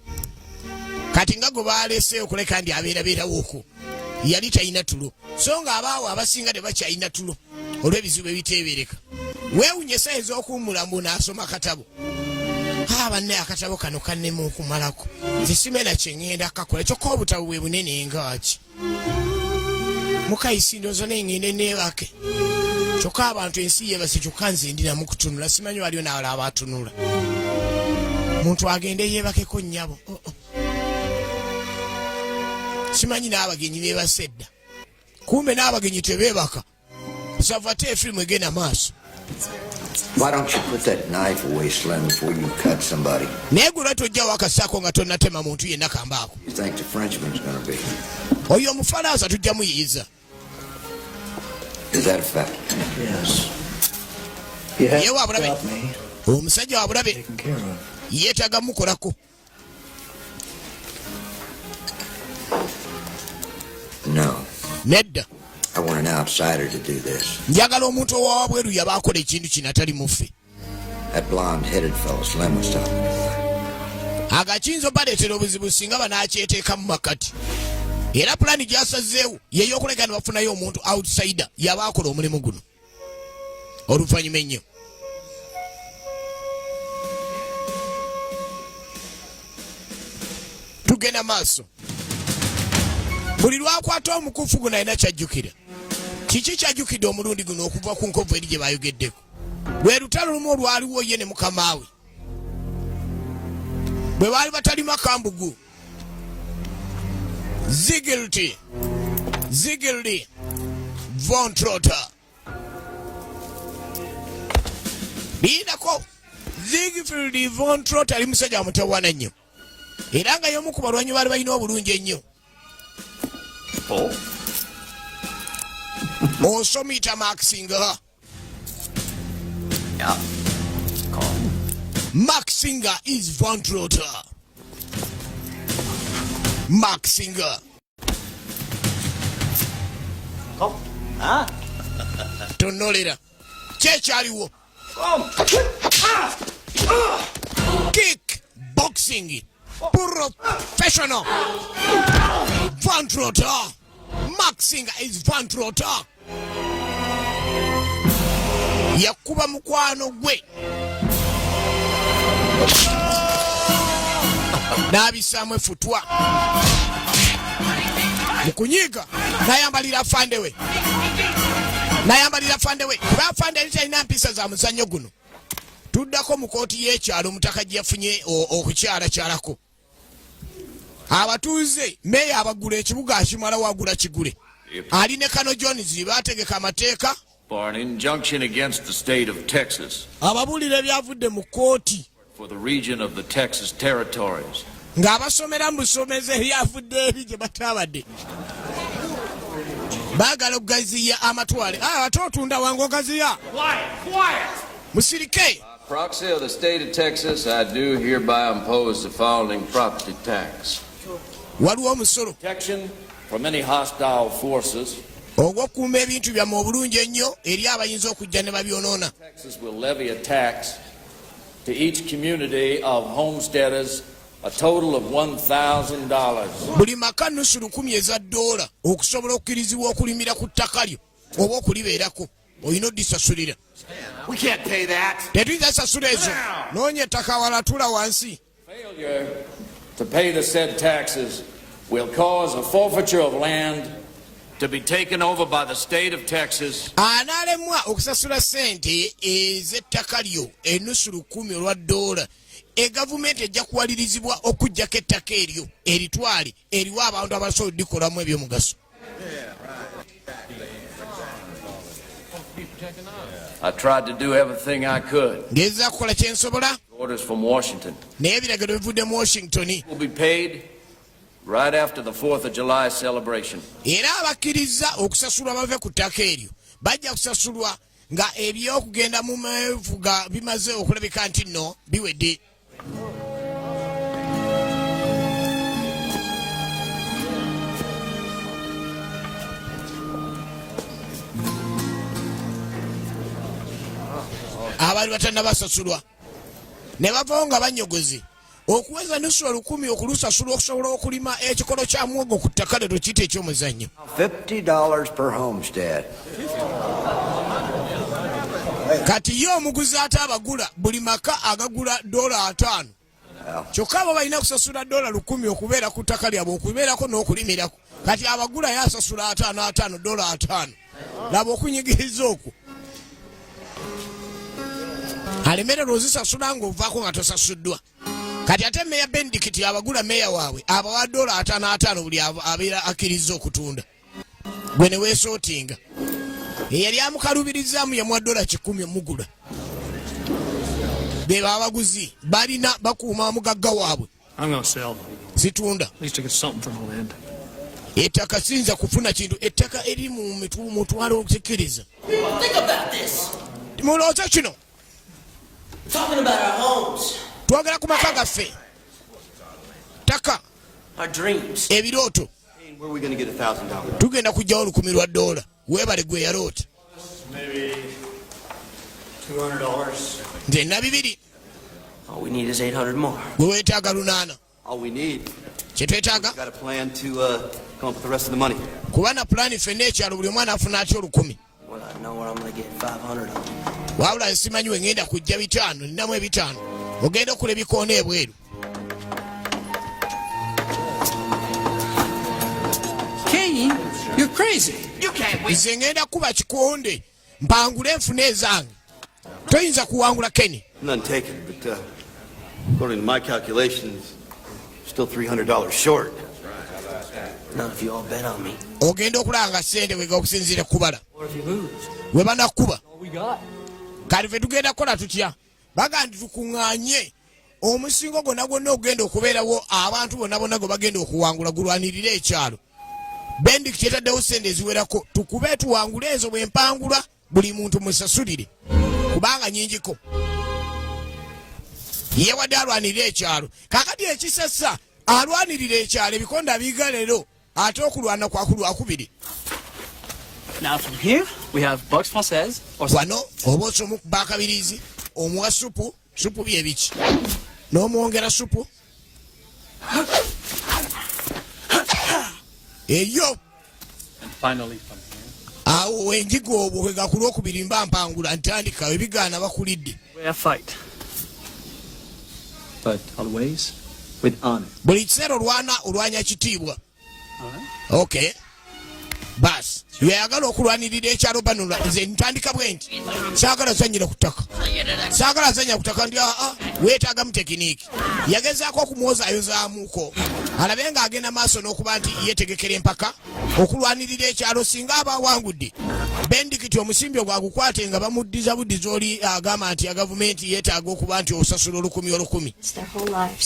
Kati nga gwe baalese okuleka ndi abeerabeerawo okwo yali talina tulo so nga abaawo abasinga tebakyalina tulo olw'ebizibu ebiteebereka. Weewunye esaawa ez'okuwummulamu n'asoma katabo. Banne akatabo kano kannema okumalako nze simena kye ŋŋenda kakola kyokka obutabo bwe bunene ngaaki. Mukayisi ndowooza naye ŋŋende neebake kyokka abantu ensi yeebase kyokka nze ndinamu kutunula simanyi waliwo n'awala abatunula. Muntu agende yeebakeko nnyabo. Simanyi n'abagenyi beebase dda. Kumbe n'abagenyi tebeebaka. Savate efirimu egenda maaso. Why don't you put that knife away, Slim, before you cut somebody? Naye gwe lwaki ojjawo akasaako nga tonnatema muntu yenna kambaako. You think the Frenchman's gonna be? Oyo omufalansa tujja muyiyiza. Is that a fact? Yes. You have Ye wa to bulabe. stop me. Omusajja wa bulabe Taken care of. yeetaaga mukolako. No. Nedda. I want an outsider to do this. Njagala omuntu owawabweru yabaakola ekintu kino atali muffe. That blonde-headed fellow Slim was talking about. Agakiyinza obaleetera obuzibu singa banakyeteeka mu makati. Era pulaani gy'asazeewo ye y'okuleka ne bafunayo omuntu outsider yabaakola omulimu guno. Oluvannyuma ennyo. Tugenda maaso. Buli lwakwata omukufu guno alina kyajjukira. Kiki kyajjukidde omulundi guno okuva ku nkovu eri gye baayogeddeko? Lwe lutalo lumu olwaliwo ye ne mukama we. Bwe baali batali makambugu. Zigildi Von Trotter. Biinako Zigildi Von Trotter ali musajja mutawaana nnyo. Era nga y'omu ku balwanyi baali balina obulungi ennyo. Osomita Maxinga. Mark Singer is Von Trotter. Mark Singer. Tonolera. Chekyaliwo. Kick boxing. Professional. Von Trotter. Mark Singer is Von Trotter. Yakuba mukwano gwe. N'abisaamu efutwa. Mukunyiga nayambalira fandewe. Kuba fande talina mpisa za muzannyo guno. Tuddako mu kooti y'ekyalo omutaka gye yafunye okukyalakyalako. Abatuuze meeya abagula ekibuga akimala wagula kigule. Ali ne Kano Jones baategeka amateeka. For an injunction against the state of Texas. Ababulire byavudde mu kooti. For the region of the Texas territories. Ng'abasomera mu busomeze byavudde eri gye batabadde. Baagala okugaziya amatwale. Ate otunda wangu ogaziya. Quiet. Musirike. Proxy of the state of Texas, I do hereby impose the following property tax. Waliwo omusolo. Protection from any hostile forces. Ogw'okuuma ebintu byammwe obulungi ennyo eri abayinza okujja ne babyonoona. Texas will levy a tax to each community of homesteaders, a total of $1,000. Buli maka nusu $1,000 okusobola okkirizibwa okulimira ku ttaka lyo oba okulibeerako. Olina oddisasulira. We can't pay that. Tetuyinza sasula ezo. Noonya ettaka awala tula wansi. Failure to pay the said taxes will cause a forfeiture of land to be taken over by the state of Texas. Anaalemwa okusasula ssente ez'ettaka lyo ennusu $1,000 egavumenti ejja kuwalirizibwa okuggyako ettaka eryo eritwale eriwa abantu abasobola oddikolamu ebyomugaso. I tried to do everything I could. Ngezza kukola kye nsobola. Orders from Washington. Naye ebiragiro bivudde mu Washington. Will be paid right after the 4th of July celebration. Era abakkiriza okusasulwa bave ku ttaka eryo bajja kusasulwa nga ebyokugenda mu meefuga bimaze okulabika nti nno biwedde. Abaali batannabasasulwa ne bavawo nga banyogozi okuweza nusu $1,000 okulusasula okusobola okulima ekikolo kya muwogo ku ttaka lyo kiyita eky'omuzannyo. $50 per homestead. Kati ye omuguzi ate abagula buli maka agagula $5. Kyokka abo balina kusasula $1,000 okubeera ku ttaka lyabwe okubeerako n'okulimirako. Kati abagula yasasula $5. Laba okunyigiriza okwo. Alemererwa ozisasula ng'ovaako nga tosasuddwa. Kati ate meya Bendikiti abagula meya waabwe abawa $5 buli abeera akkiriza okutunda. Gwe ne weesootinga. Eyali amukalubirizaamu yamuwa $100 omugula. Be abaguzi balina bakuuma omugagga waabwe. I'm gonna sell. Situunda. At least I get something from the land. Ettaka siyinza kufuna kintu. Ettaka eri mu mutwalo okusikiriza. Think about this. Mulowooza kino. Talking about our homes. Twagala ku maka gaffe. Ttaka. Our dreams. Ebirooto. Where are we going to get $1,000? Tugenda kuggyawo $1,000. Weebale gwe yaloota. Maybe $200. Nze nna 200. All we need is 800 more. Gwe weetaaga 800. All we need. Kye twetaaga. Got a plan to come up with the rest of the money. Kuba na pulaani ffenna ekyalo buli omwana afuna atya $1,000. Well, I know where I'm going to get 500 of them. Wabula nsimanyi we ngenda kujja 500. Ninamu 500. Ogenda okula ebikoona ebweru. Kane, you're crazy. You can't win. Nze ngenda kuba kikonde mpangule enfuna ezange. Toyinza kuwangula Kenny. None taken, but according to my calculations, still $300 short. None of you all bet on me. Ogenda okulanga ssente wega okusinziira kubala. What if you lose? We banakuba. All we got. Kati ffe tugenda kukola tutya? Baga nti tukuŋŋaanye omusingo gwonna gwonna ogenda okubeerawo abantu bonna bonna gwe bagenda okuwangula gulwanirire ekyalo. Bendik kyetaddewo ssente eziwerako tukube tuwangule ezo bwe mpangula buli muntu musasulire kubanga nnyingiko. yewadde alwanirira ekyalo kakati ekisasa alwanirira ekyalo ebikonda biga leero ate okulwana kwakulwakubiri. Now from here, we have box française or wano oba osomu kuba akabirizi omuwa supu byebiki n'omwongera supu eyo. and finally from here. Awo enjigo obwo kwega ku lwokubiri mba mpangula ntandikawo ebigaana bakulidde. We have fight. But always with honor. Buli kiseera olwanya kitiibwa. Alright. Okay. Bas yayagala okulwanirira ekyalo bano nze ntandika bwe nti saagala zanyira ku ttaka saagala zanya ku ttaka ndi weetaagamu tekiniki. Yagezaako okumwozayozaamuuko alabe ng'agenda maaso n'okuba nti yeetegekera empaka okulwanirira ekyalo singa aba awangudde bendikiti omusimbi ogwagukwate nga bamuddiza buddiza oli agamba nti ya gavumenti yeetaaga okuba nti osasula olukumi.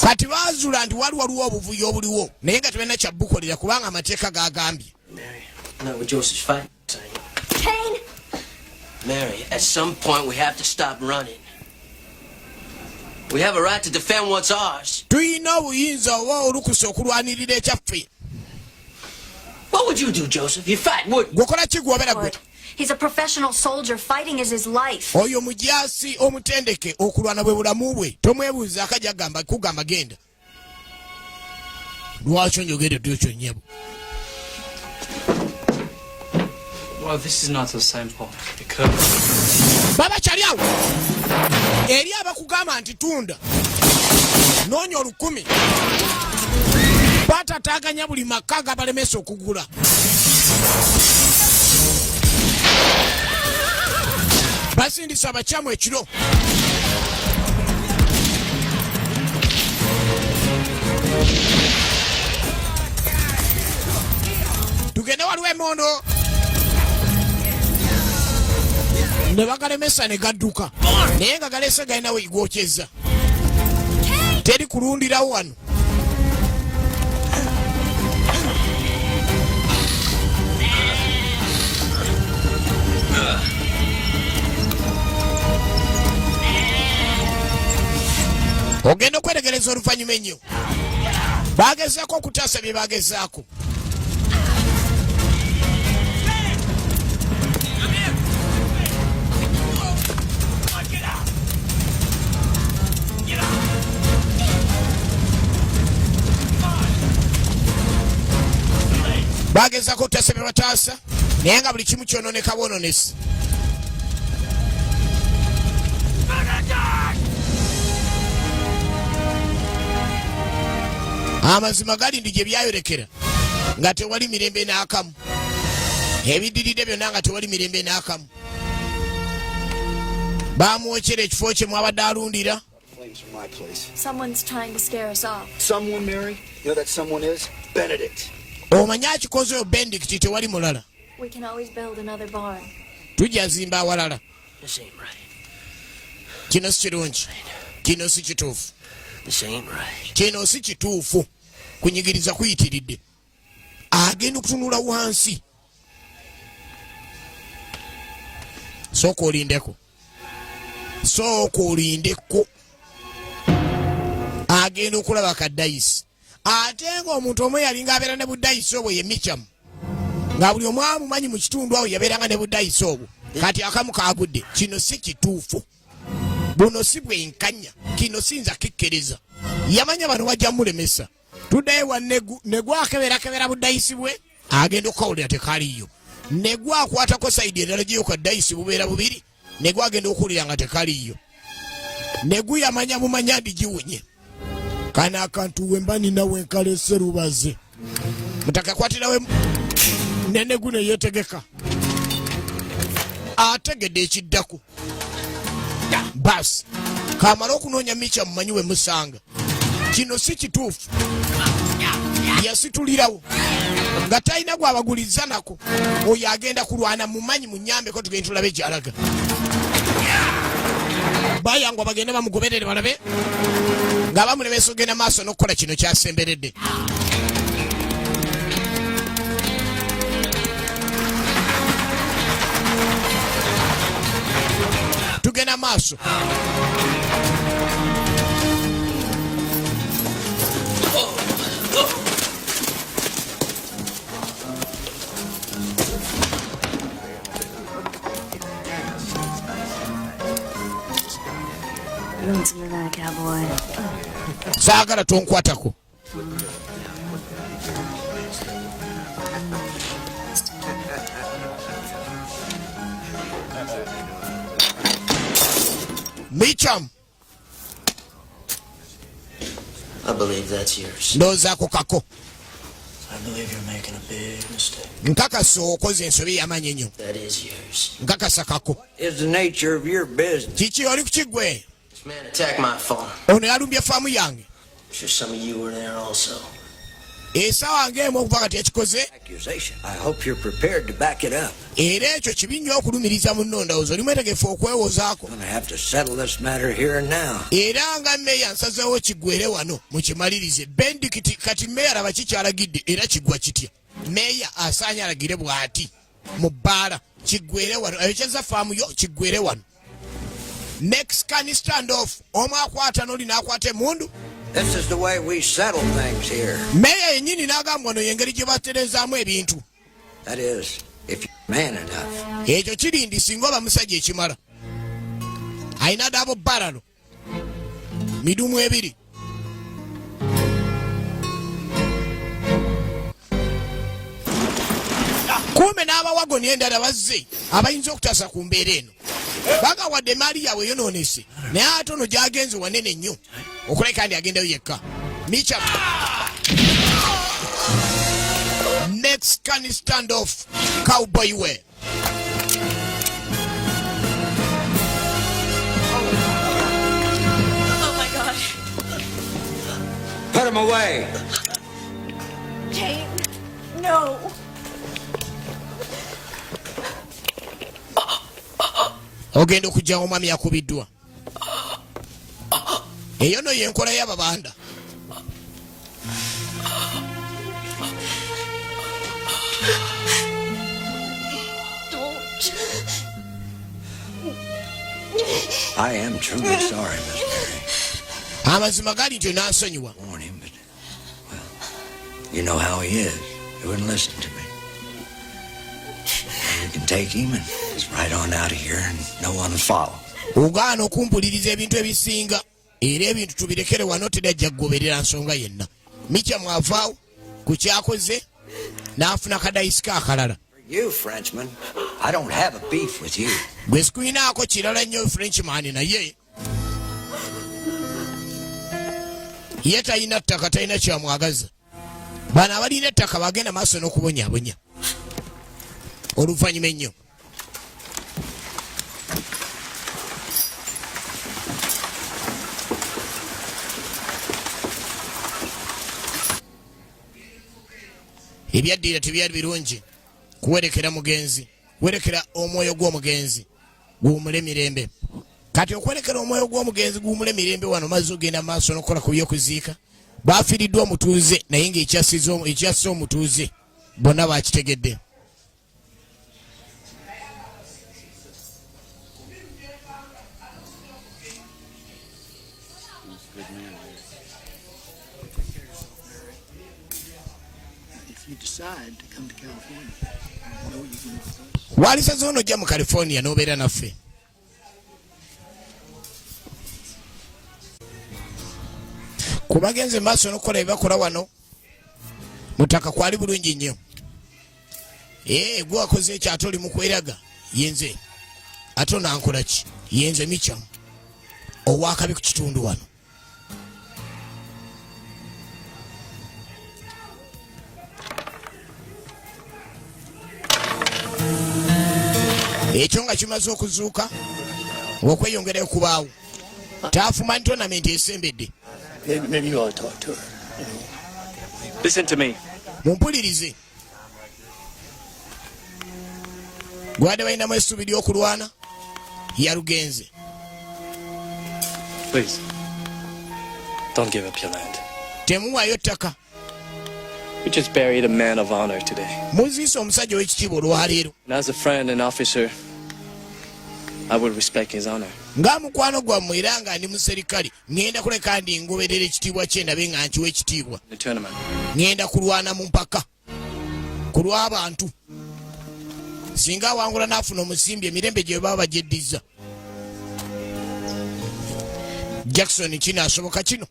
Kati baazula nti waliwo obuvuyo obuliwo naye nga tebalina kyabbukolera kubanga amateeka gagambye. Not with Joseph's fight. Kane! Mary, at some point we have to stop running. We have a right to defend what's ours. Tuyina obuyinza oba olukusa okulwanirira ekyaffe. What would you do, Joseph? You fight, wouldn't you? Gwokola ki gwobera gwe? He's a professional soldier. Fighting is his life. Oyo mujaasi omutendeke okulwana bwe bulamu bwe tomwebuuza akajja kugamba genda. Lwaki onjogeredde ekyo nnyabo? Well, this is not so simple because Baba kyali awo eri abakugamba nti tunda noonya 10,000 batataaganya buli maka gabalemesa okugula. Basindisa abakyamu ekiro. Tugende waliwo emondo ne bagalemesa ne gadduka naye nga galese galina we gwokyeza teri kulundirawo wano. Ogenda okwetegereza oluvannyuma ennyo. Bagezaako okutaasa bye bagezaako. Bagezaako okutaasa bye bataasa naye nga buli kimu kyononeka bwononesi. Amazima gali ndi gye byayolekera nga tewali mirembe n'akamu. Ebiddiridde byonna nga tewali mirembe n'akamu. Bamwokyera ekifo kye mwabadde alundira. Someone's trying to scare us off. Someone, Mary? You know that someone is? Benedict. Omanyi akikozeyo Benedict tewali mulala. We can always build another barn. Tujja zimba awalala. This ain't right. Kino si kirungi. Kino si kituufu. This ain't right. Kino si kituufu. Kunyigiriza kuyitiridde. Agenda okutunula wansi. Sooka olindeko. Agenda okulaba kadayisi. Ate ng'omuntu omu yalinga abeera ne budayisi obwo ye Michamu. Nga buli omu amumanyi mu kitundu awo yabeeranga ne budayisi obwo. Kati akamu kaagudde. Kino si kituufu. Buno si bwenkanya. Kino siyinza kikkereza. Yamanya bano wajja mulemesa. Tuddayo wa negu akeberakebera budayisi bwe agenda okukawulira tekaliyo. Negu akwatako sayidi endala gyeyo kadayisi bubeera bubiri. Negu agenda okuwulira nga tekaliyo. Negu yamanya bumanya ndigiwunye. Kana akantu wemba ninawe nkalese rubaze. Mutakakwatirawe nenegu ne yeetegeka. Ategedde ekiddako. Basi kamala okunoonya Micha mumanyi we musanga. Kino si kituufu. Yasitulirawo nga talina gwabaguliza nako. Oyo agenda kulwana mumanyi munyambeko tugende tulabe gy'alaga. Bayangwa bagende bamugoberere balabe nga bamulemesa ogenda maaso n'okukola kino kyasemberedde. Tugenda maaso. Listen to that, cowboy. Saagala tonkwatako. Mitcham. I believe that's yours. Ndozaako kako. I believe you're making a big mistake. Nkakasa okoze ensobi y'amaanyi ennyo. That is yours. Nkakasa kako. Is the nature of your business? Kiki oli ku kigwe? This man attacked my farm. Ono yalumbye faamu yange. I'm sure some of you were there also. Esaawa ng'emu okuva kati ekikoze. Accusation. I hope you're prepared to back it up. Era ekyo kibi nnyo okulumiriza mu nnondawuzo oli mwetegefu okwewozaako. I'm gonna have to settle this matter here and now. Era nga mmeeya nsazeewo kiggwere wano mukimalirize. Bendikiti kati mmeeya alaba kikyalagidde era kiggwa kitya. Mmeeya asaanye alagire bw'ati mu bbaala kiggwere wano ayokeza faamu yo kiggwere wano. Mexican standoff omu akwata n'oli n'akwata emundu. This is the way we settle things here. Mmeeya yennyini n'agamba ono y'engeri gye baterezaamu ebintu. That is, if you're man enough. Ekyo kirindi singa oba musajja ekimala. Ayina dabo baralo. Midumu ebiri. Kumbe n'abawagoni endala bazze abayinza okutasa ku mbeera eno. Bagawadde maali yaabwe yonoonese naye ate ono gy'agenze wanene nnyo okuleka ndi agendayo yekka. Mitcham. Mexican standoff cowboy way. Oh my God. Put him away. Jane, no. Ogenda okujjawo omwami yakubiddwa. Eyo no y'enkola y'ababanda. I am truly sorry, Miss Mary. Amazima gali nti onansonyiwa. Warn him, but, well, you know how he is. He wouldn't listen to me. You can take him and just ride on out of here and no one will follow. Ogaana okumpuliriza ebintu ebisinga era ebintu tubirekere wano tedajja kugoberera nsonga yenna. Mitcham avaawo ku kyakoze n'afuna kadayisika akalala. You, Frenchman, I don't have a beef with you. Gwe sikulinaako kirala nnyo Frenchman naye ye talina ttaka talina kyamwagaza. Bano abalina ettaka bagenda maaso n'okubonyaabonya oluvannyuma ennyo. Ebyaddiira tebyali birungi kuwerekera mugenzi, werekera omwoyo gw'omugenzi guwumule mirembe. Kati okwerekera omwoyo gw'omugenzi guwumule mirembe wano mazzi ogenda maaso n'okukola ku by'okuziika. Baafiiriddwa omutuuze naye ng'ekyassa omutuuze bonna baakitegedde. Walisaze ono ojja mu California n'obeera naffe. Kubagenze maaso n'okukola ebibakola wano mutaka kwali bulungi nnyo. Gwe wakoze ekyo ate oli mu kweraga yenze ate onankola ki yenze Mitcham owakabi ku kitundu wano. Ekyo nga kimaze okuzuuka okweyongerayo kubaawo taafumani tonamenti esembedde. Maybe you ought to talk to her. Listen to me. Mumpulirize. Gwadde balinamu essuubi ly'okulwana yalugenze. Please, don't give up your land. Temuwaayo ttaka. We just buried a man of honor today. Muziise omusajja ow'ekitiibwa olwaleero. And as a friend and officer, I would respect his honor. Nga mukwano gwammwe era nga ndi muserikale ngenda kuleka ndi ngoberera ekitiibwa kye ndabe nga nkiwa ekitiibwa. The tournament. Ngenda kulwana mu mpaka ku lw'abantu. Singa awangula n'afuna omusimbi emirembe gye baba bagyeddiza. Jackson kinaasoboka kino?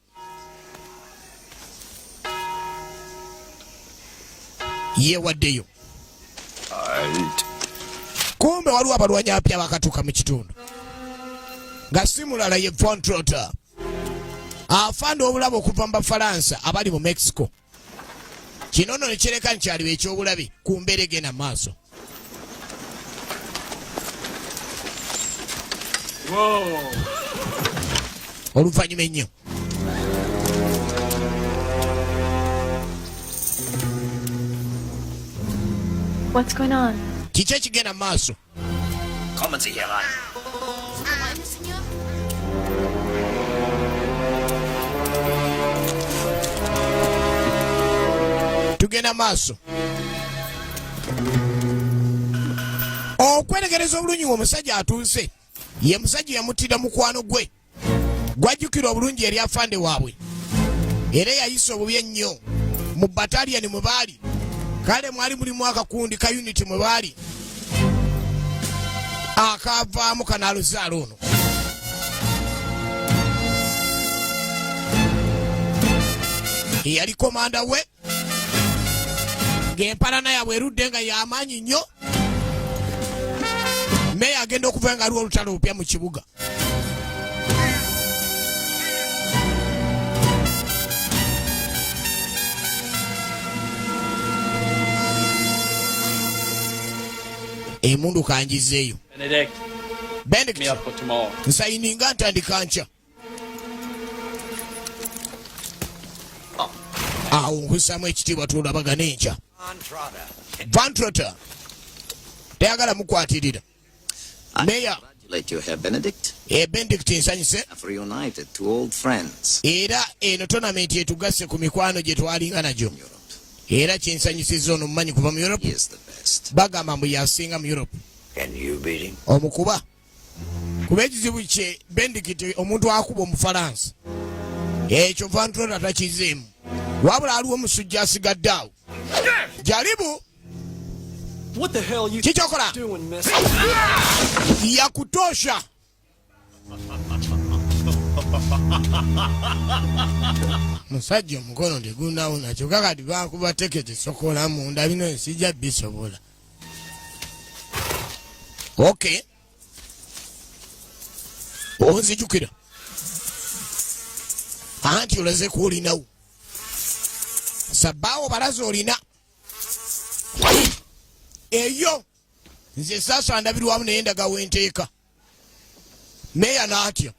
Yeewaddeyo. Kumbe waliwo abalwanyi apya bakatuuka mu kitundu nga si mulala ye Von Trotter afanda obulabe okuva mu Bafalansa abali mu Mexico. Kino nno ne kireka nkyaliwo ekyobulabe ku mbeera egenda mu maaso. Oluvannyuma ennyo What's going on? kiki ekigenda mu maaso? Tugenda maaso okweregereza obulungi omusajja atuuse ye musajja yamuttira mukwano gwe gwajjukira obulungi eri afande waabwe era yayisa obubi ennyo mu bataliyani mwe baali. Kale mwali mulimu akakundi ka unity mwe baali akavaamu kanaaluzaala ono. Eyali komanda we ng'empalana yaabwe erudde nga y'amaanyi nnyo. Meya agenda okuva nga aliwo olutalo lupya mu kibuga. Emundu kanjizeeyo. Benedict. Nsayininga ntandika nkya. Awo nkusaamu ekitiibwa tulabagane nkya. Von Trotter tayagala mukwatirira. Meya. Benedict. Benedict nsanyuse. Era eno tonamenti etugasse ku mikwano gye twalinga nagyo. Era kyensanyusiza ono mumanyi kuva mu Europe. Bagamba mbu yasinga mu Europe. Omukuba kuba ekizibu kye Benedict omuntu akuba Omufalansa. Ekyo Von Trotter takizeemu. Wabula aliwo omusujja asigadde awo. Jaribu. What the hell you Kichokola. doing, miss? Ya kutosha. Musajja omukono tegunawo nakyo kakati bakuba teketi sokola munda bino nsijja bisobola. Okay. Onzijukira. Anti olaze ku olinawo. Sabawo balaza olina. Eyo nze sasa ndabirwamu naye ndagawo enteeka. Meya n'atya.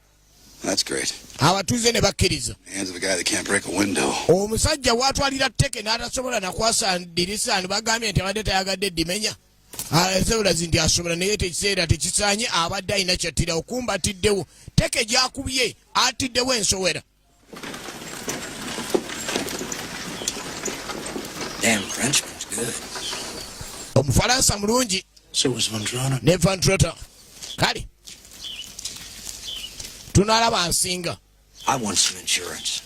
That's great. Abatuuze ne bakkiriza. Hands of a guy that can't break a window. Omusajja watwalira tteke n'atasobola nakwasa dirisa bagambye nti abadde tayagadde dimenya. Alaze nti asobola naye tekiseera tekisaanye abadde alina kyattira okumba atiddewo. Tteke gyakubye atiddewo ensowera. Damn Frenchman's good. Omufalansa mulungi. So was Von Trotter. Ne Von Trotter. Kale. Tunalaba nsinga. I want some insurance.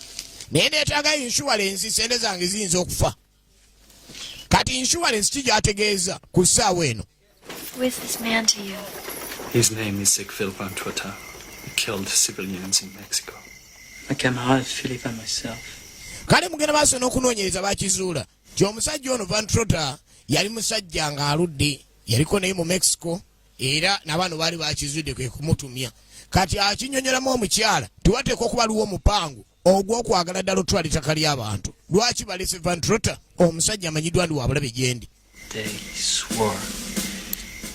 Naye neetaaga insurance sente zange ziyinza okufa. Kati insurance kijyategeeza ku ssaawa eno. Who is this man to you? His name is Siegfried Von Trotter. He killed civilians in Mexico. My camarade Philippe and myself. Kale mugenda maaso n'okunoonyereza bakizuula nti omusajja ono Von Trotter yali musajja ng'aludde yaliko naye mu Mexico era n'abaano baali bakizudde kwe kumutumya. Kati akinyonyolamu omukyala tewateekwa okuba liwo omupango ogw'okwagala ddala otwala ettaka ly'abantu. Lwaki balese Von Trotter? Omusajja amanyiddwa ndi wabulabe gyendi. They swore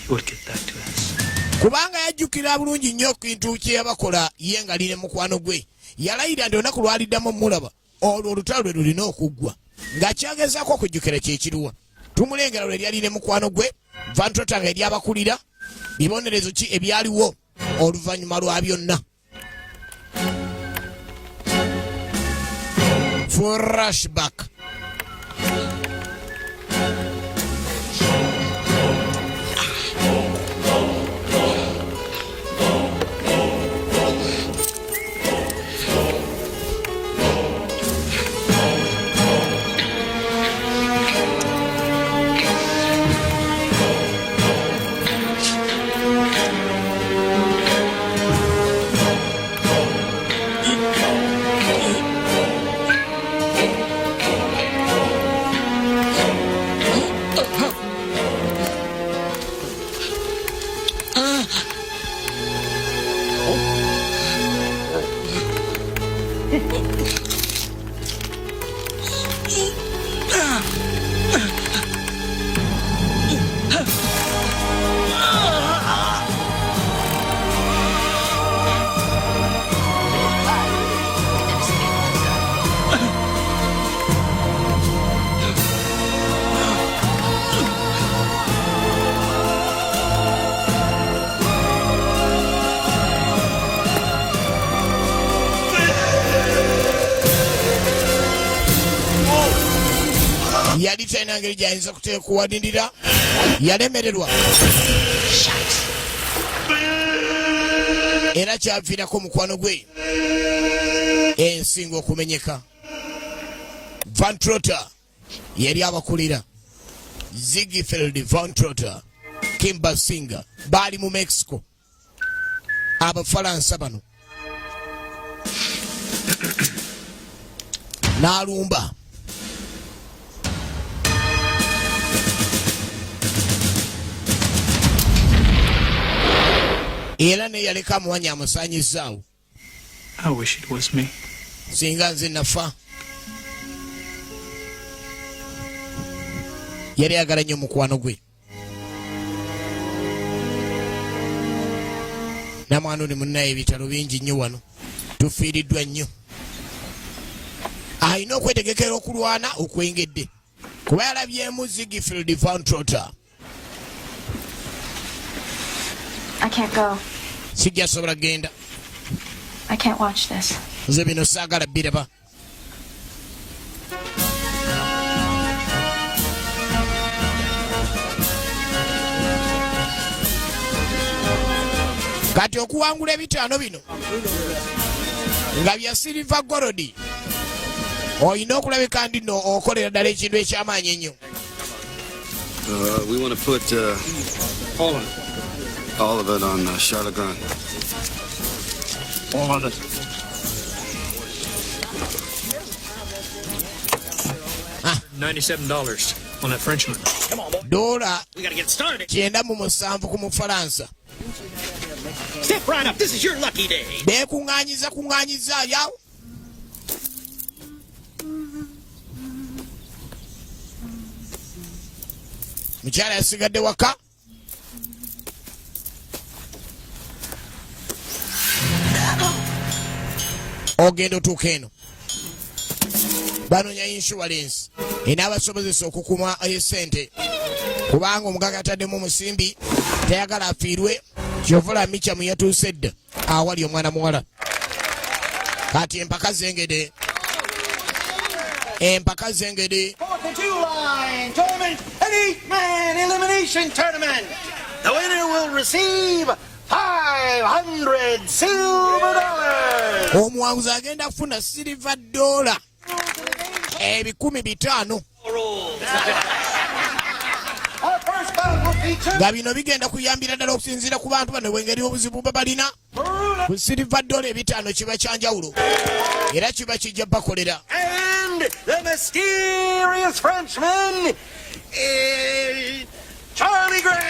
he would get back to us. Kubanga yajjukira bulungi nnyo kintu kye yabakola ye nga lire mukwano gwe. Yalayira nti olunaku lwaliddamu mulaba olwo olutalo lwe lulina okuggwa. Ng'akyagezaako okujjukira kyekiriwa. Tumulengera lwe lyalire mukwano gwe. Von Trotter nga eryabakulira. Bibonerezo ki ebyaliwo oluvannyuma lwa byonna. Flashback. yali talina ngeri gyayinza kuwadindira yalemererwa era kyaviirako mukwano gwe ensinga okumenyeka. Van Trotter yali abakulira. Ziegfeld Van Trotter, Kimber Singer baali mu Mexico. Abafalansa bano n'alumba era ne yaleka amuwanya amusaanyizaawo. I wish it was me. Singa nze nafa. Yali ayagala nnyo mukwano gwe. Namwana oli munnaye ebitalo bingi nnyo wano. Tufiiriddwa nnyo. Alina okwetegekera okulwana okwengedde. Kuba yalabyemu Ziegfeld Van Trotter. I can't go. Sijja sobola genda. I can't watch this. Nze bino saagala biraba. Kati okuwangula ebitaano bino nga bya Silver Gold olina okulabika ndi no okolera ddala ekintu ekyamaanyi ennyo. We want to put all of it on Charlotte Grant. All of it. $97 on that Frenchman. Dola We gotta get started. 97 ku Mufalansa. Step right up. This is your lucky day. Beekuŋŋaanyiza yawo. Mukyala yasigadde waka. Ogenda otuuka eno. Banoonya insurance enaabasobozesa okukuma esente kubanga omugaga ataddemu omusimbi tayagala afiirwe. Kyovula Michamu yatuuse dda awali omwana muwala. Kati empaka zengede. 42 line tournament, an 8-man elimination tournament. The winner will receive $500 silver. Omuwanguzi agenda kufuna silver $500. Nga bino bigenda kuyambira ddala okusinziira ku bantu bano wengeri obuzibu babalina. Ku silver $500 kiba kyanjawulo era kiba kijja bakolera. And the mysterious Frenchman is Charlie Grant.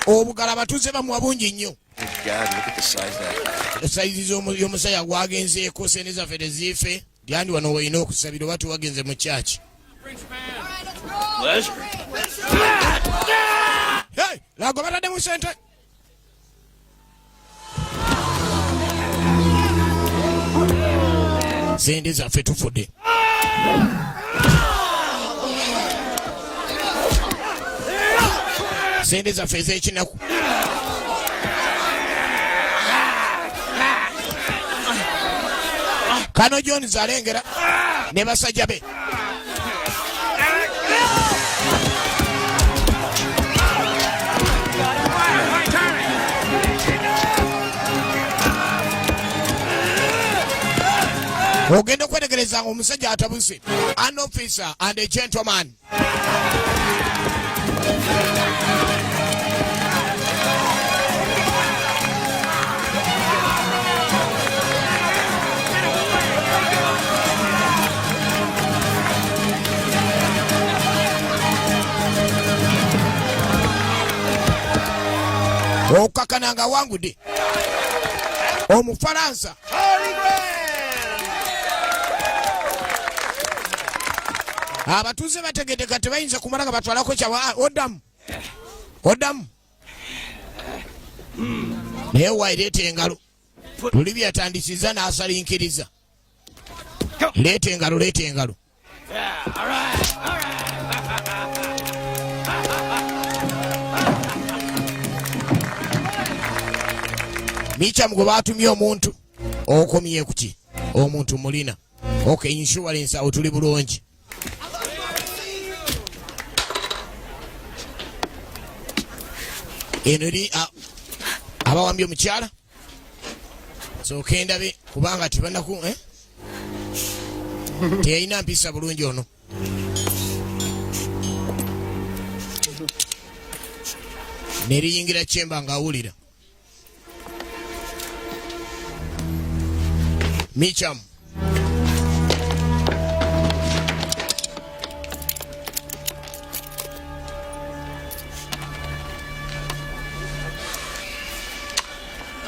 Obugala abatuuze bamuwa bungi nnyo. God, look at the size of that. Sayizi y'omusaya gwagenzeeko sente zaffe teziife lyandi wano weolina okusabira oba tuwagenze mu kyaki. Hey, lago batadde mu sente. Sente zaffe tufudde. Sente zaffe ez'ekinaku. Kano Jones alengera ne basajja be. Ogenda okwetegereza omusajja atabuse. An officer and a gentleman. Okakana nga wangudde. Omufalansa. Abatuuze bategedde kati bayinza kumala nga batwalako kyawa oddamu. Naye wayireeta engalo. Tuli byatandisiza n'asalinkiriza. Leeta engalo. Michamu gwe baatumye omuntu okomye kuki omuntu mulina. Okay, insurance awo tuli bulungi. eno eri abawambye omukyala sooka endabe kubanga tebanaku teyalina mpisa bulungi ono. Neriyingira kyemba ng'awulira Micham.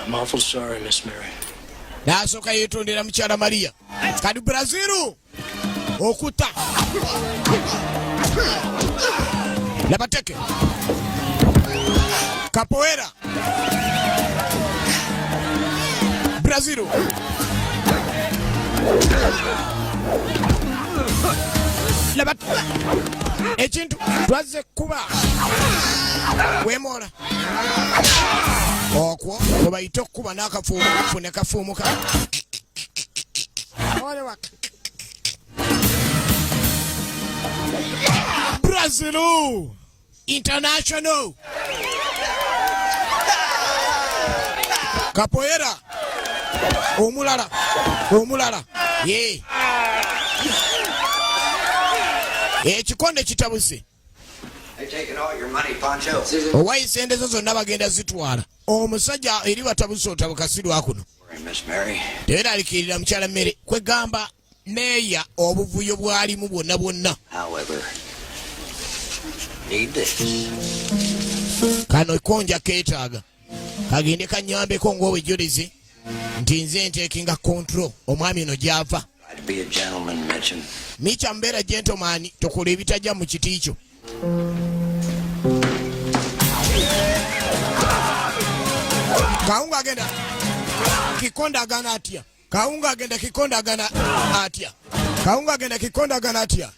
I'm awful sorry, Miss Mary. N'asooka yeetondera mukyala Maria. Kati Brazil okutta labateke capoeira Brazil labat ekintu twaze kuba wemola okwo obayita okuba n'akafuumu fune kafuumuka Brazil International capoeira omulala ye ekikonde kitabuse owayise endezo zonna bagenda zitwala omusajja eri batabuse otabukasirwa kuno teberalikirira mukyala mmere kwegamba neya obuvuyo bwalimu bwonna kano konja keetaaga kagende kanyambeko ng'obwejulizi nti nze nteekinga control omwami ono gy'ava. Micha mbeera gentleman tokola ebitajja mu kiti kyo. Kawunga agenda kikondagana atya. Kawunga agenda kikondagana atya. Kawunga agenda kikondagana atya.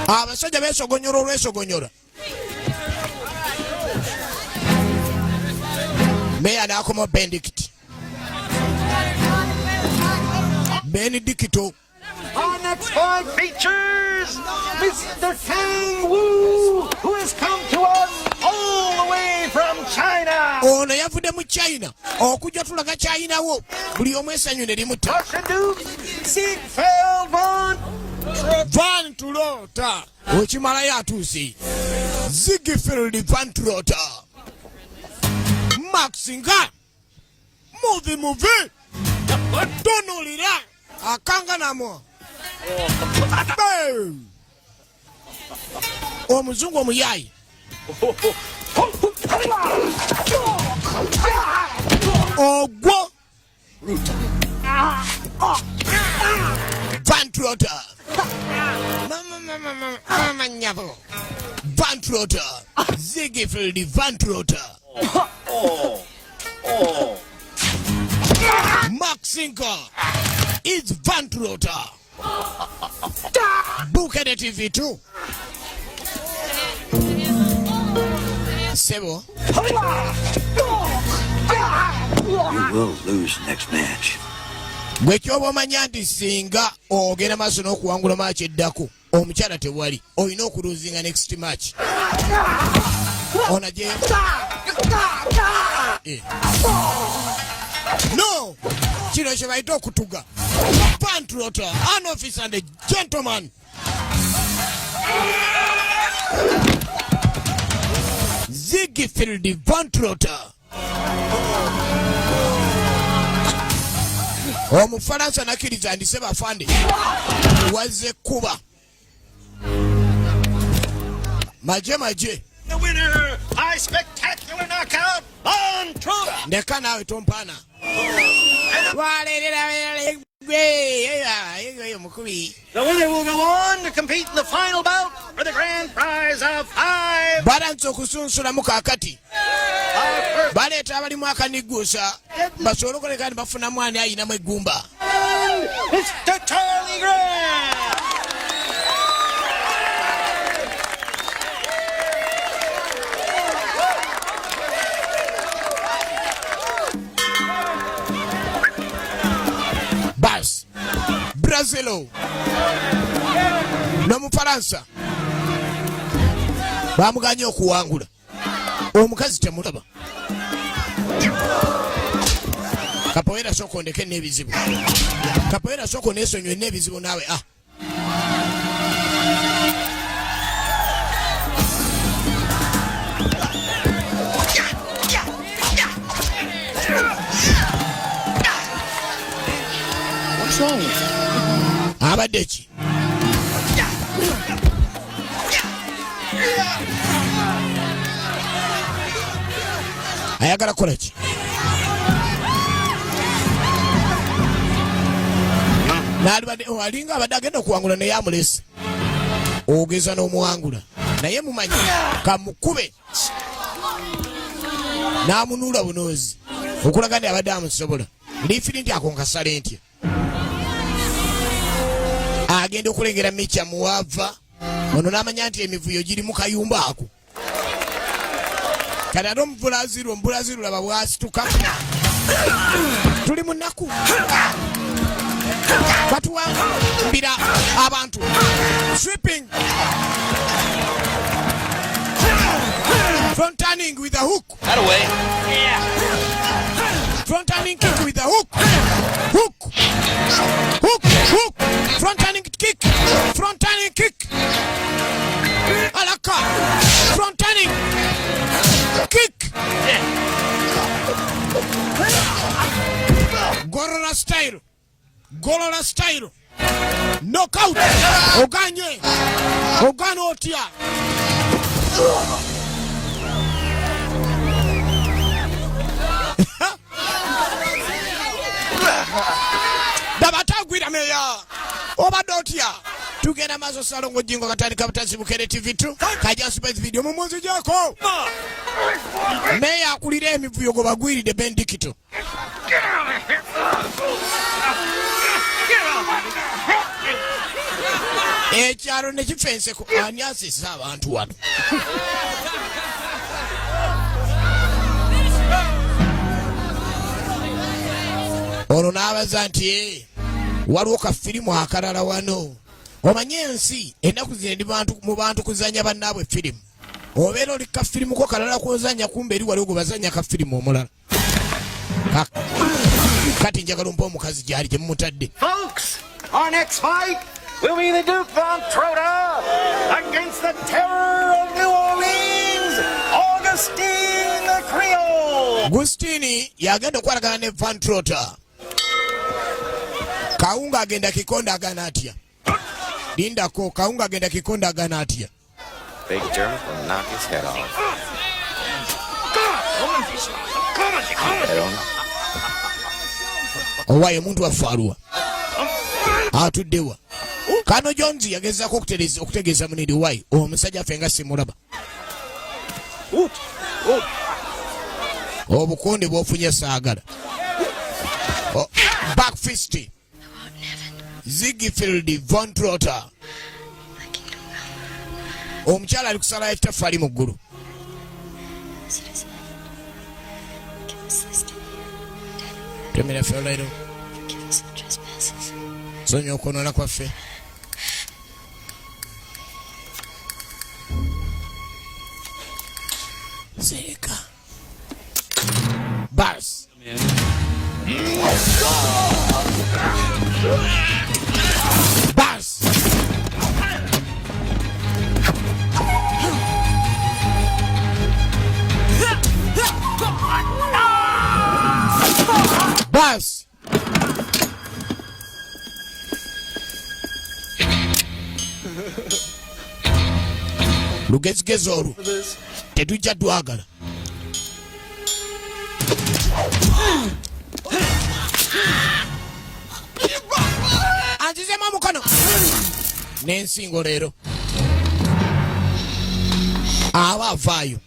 Abasajja beesogonyora olwesogonyora. Meya n'akoma Benedict. Benedicto. Our next fight features Mr. Kang Wu, who has come to us all the way from China. Ono yavudde mu China. Okujja tulaga China wo. Buli omu essanyu ne limutta. Russian Duke Ziegfeld Van Trota. Okimalayo atuuse. Ziegfeld Van Trota. Maxinga. Movie. Donolira. Akanga namo. Omuzungu omuyayi. Ogwo. Van Trota. Mama nyabo. Van Trota. Ziegfeld Van Trota. Maxinga is Van Trota. Book at the TV too. Sebo. You will lose next match. Bwekyoba manya nti singa ogenda maaso n'okuwangula match eddako omukyala tewali olina okuluzinga next match. Ona je no kino kye bayita okutuga. Van Trota, an officer and a gentleman. Ziegfeld Van Trota. Omufalansa nakkiriza ndise bafande wazze kuba maje. The winner by spectacular knockout, Van Trota. Ndeka nawe tompaana. The winner will go on to compete in the final bout for the grand prize of $5. Balanze okusunsulamu kaakati. Baleeta abalimu akaniguusa basobole okoleka nti bafunamu ani ayinamu eggumba. Mr. Charlie Grant. Bas Brazilo n'Omufalansa bamuganye okuwangula omukazi temulaba kapoera soko ndeke n'ebizibu kapoera soko n'esonywe n'ebizibu naawe abadde ki ayagala kukola ki alinga abadde agenda okuwangula naye amulese ogeza n'omuwangula naye mumanyi kamukube n'amunuula bunoozi okulaga nti abadde amusobola liifiri nti akonkasale ntya agenda okulengera Micha muwava ono n'amanya nti emivuyo giri mu kayumba ako kati ate omubulaziru laba bwasituka tuli mu nnaku batuwambira abantu sweeping front turning with a hook That away. front turning kick with a hook front turning kick alaka front turning kick Gorora style knockout oganye ogano otia dabatagwira meya obadde otya tugenda maaso salongo Jingo katandika butazibukere TV2 kaja space video mumunzi jako meya akulira emivuyo go bagwiride bendikito ekyalo nekifenseko ani asisa abantu wano ono n'abaza nti waliwo kafirimu akalala wano omanye ensi ennaku zino ndi mu bantu kuzanya bannaabwe firimu obeera oli kafirimu ko kalala kozanya kumbe eri waliwo gwe bazanya kafirimu omulala kati njagala ompa omukazi gyali gye mumutadde. Folks, our next fight will be the Duke Von Trotter against the terror of New Orleans, Augustine the Creole. Agustini yagenda okwalagana ne Von Trotter. Kawunga agenda kikonda agana atya. Lindako Kawunga agenda kikonda agana atya. Big German will knock his head off. I don't know. Owaye muntu afaaluwa atuddewa Kano Jones yagezaako okutegeeza munidi wayi omusajja afenga simulaba obukonde bwofunye saagala back fist Ziegfeld Von Trotter omukyala ali kusala efitafaali mu ggulu temera ffe olwairo sonya okwonoona kwaffe Zeka Bars Bars Bars lugezigezi olwo tetujja dwagala anzizemu omukono n'ensingo leero aba avaayo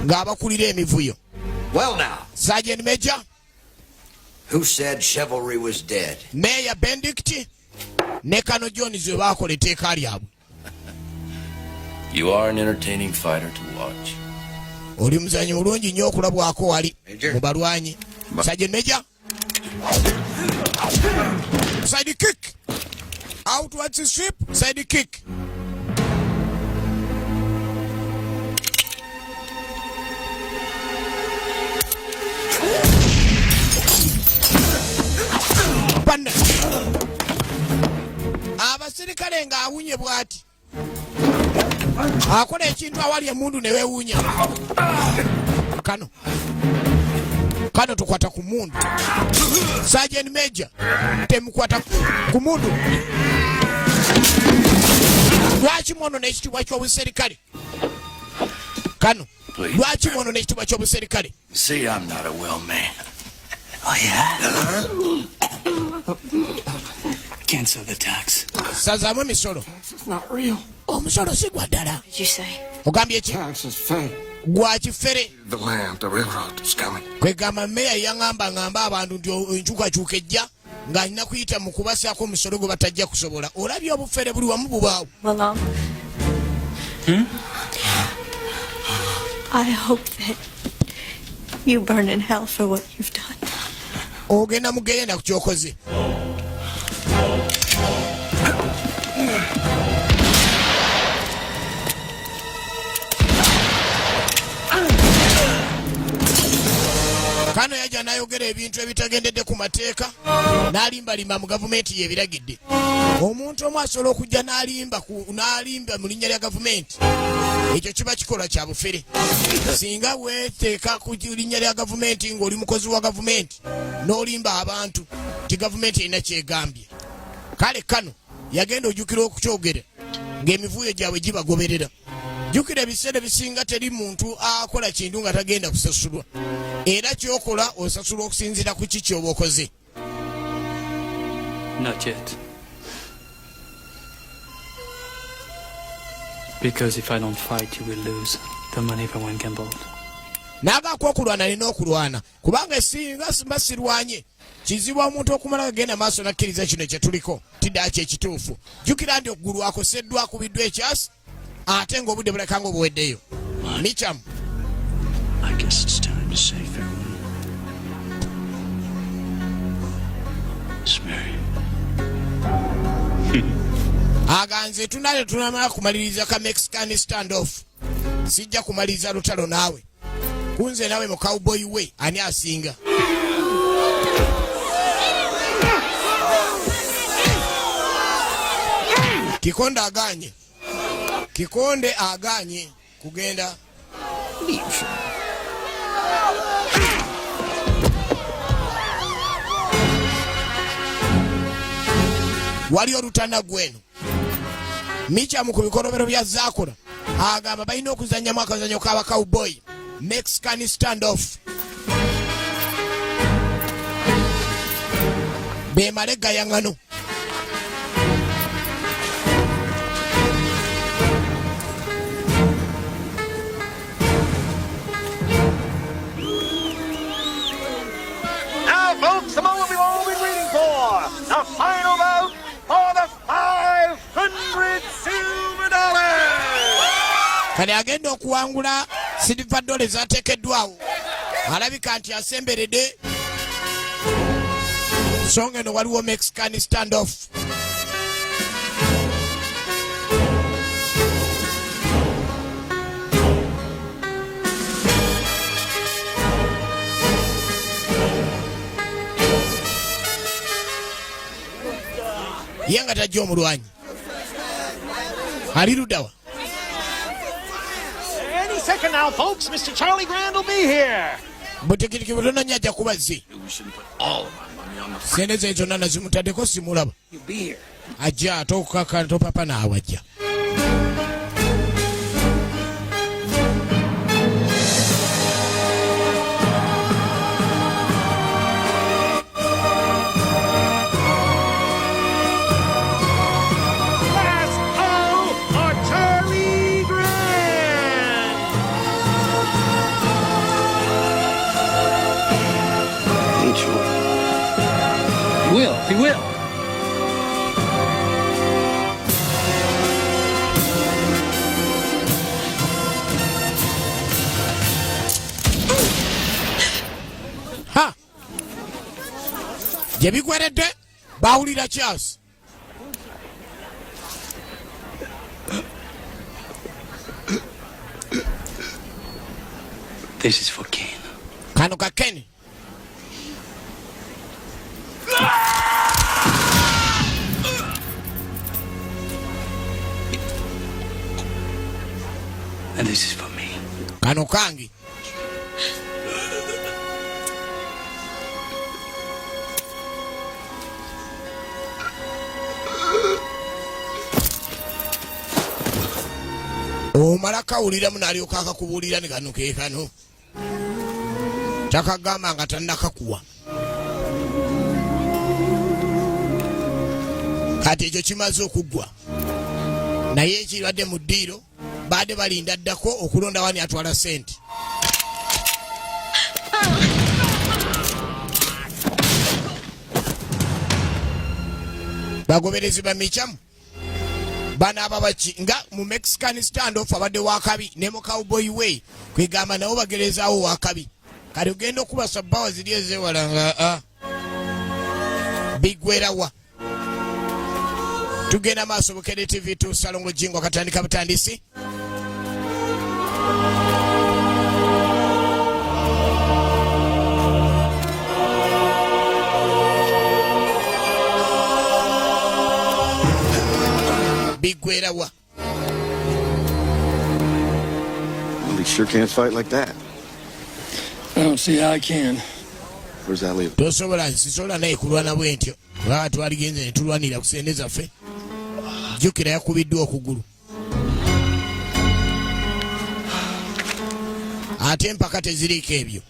ng'abakulira emivuyo. Well now, Sergeant Major, who said chivalry was dead? Mayor Benedict ne Kano Jones we baakola etteeka lyabwe. You are an entertaining fighter to watch. Oli muzanyi mulungi nnyo okulabwako wali mu balwanyi. Sergeant Major, side kick outwards sweep, side kick banna abaserikale ng'awunye bw'ati akola ekintu awali emundu ne weewuunya. Kano tukwata ku mundu. Sergeant Major temukwata ku mundu. Lwaki mwono n'ekitibwa ky'obuserikale? Kano lwaki mwono n'ekitibwa ky'obuserikale? See, I'm not a well man. Oh, yeah? Cancel the tax. Sazaamu emisolo. It's not real. Omusolo si gwa ddala. Did you say? Ogambye ki? Tax is fake. Gwa kifere. The land, the railroad is coming. Kwegamba meya yaŋŋamba abantu nti enkyukakyuka ejja ng'alina kuyita mu kubasaako omusolo gwe batajja kusobola. Olabye obufere buli wamu bubaawo. Well, I hope that you burn in hell for what you've done. Ogenda mugenda ku kyokoze. Kano yajja n'ayogera ebintu ebitagendedde ku mateeka n'alimbalimba mu gavumenti y'ebiragidde. Omuntu omu asobola okujja n'alimba mu linnya lya gavumenti. Ekyo kiba kikolwa kya bufere. Singa weeteeka ku linnya lya gavumenti ng'oli mukozi wa gavumenti n'olimba abantu ti gavumenti erina kyegambye. Kale Kano yagenda ojjukira okukyogera ng'emivuyo gyabwe gibagoberera. Jjukira ebiseera bisinga teri muntu akola kintu nga tagenda kusasulwa. Era kyokola osasula okusinziira ku kiki oba okoze. Not yet. Because if I don't fight, you will lose the money everyone gambled. N'agaako okulwana alina okulwana kubanga singa simba sirwanye kizibu omuntu okumala agenda maaso nakkiriza kino kye tuliko tiddaaki ekituufu. Jjukira nti okugulu akoseddwa akubiddwa ekyasi ate ng'obudde buleka ng'obuweddeyo. Michamu. I guess it's time to say farewell. Miss Mary. Aganze tunale tunamala kumaliriza ka Mexican standoff. Sijja kumaliriza lutalo naawe. Kunze nawe mu cowboy we ani asinga. Kikonde aganye kugenda. Wali olutana gweno. Michamu ku bikolobero bya Zakura agamba balina okuzanyamu akazanyo k'aba cowboy Mexican standoff. Bemale gayaŋŋano. Now, folks, the moment we've all been waiting for. The final vote for the $500 silver dollars. Kale agenda okuwangula silver dollars ateekeddwawo. Alabika nti asemberedde. Songa eno waliwo Mexican standoff. Yenga tajja omulwanyi. Ali luddawa. Any second now, folks. Mr. Charlie Grand will be here. Butikiriki butono nyajja kubazze. Sente ze zonna nazimutaddeko simulaba. Ajja tokaka topapa naawajja. He will. Ha! Gye bigweredde bawulira Charles. This is for Ken. Kano ka Ken. And this is for me. Kano kange. Omala kawulira munalyoka akakubuulira ne kano ke kano. Takagamba nga tannakakuwa. Kati ekyo kimaze okuggwa. Naye ekirwadde mu ddiiro baade balinda ddako okulonda wani atwala sente. Bagoberezi ba michamu bana ababaki nga mu Mexican standoff abadde wakabi ne mu cowboy way kwegamba nabo bagerezaawo wakabi. Kati ogenda okuba sabbawa ziri ezewala nga bigwerawa. Tugenda maaso Bukedde TV tu Salongo Jingo katandika butandisi. Bigwerawa. Well, he sure can't fight like that. I don't see how I can. Where's that leave? Tosobola sisobola naye kulwana bwentyo. Nga twaligenze ne tulwanira ku sente zaffe. Jjukira yakubiddwa okugulu. Ate empaka teziriiko ebyo.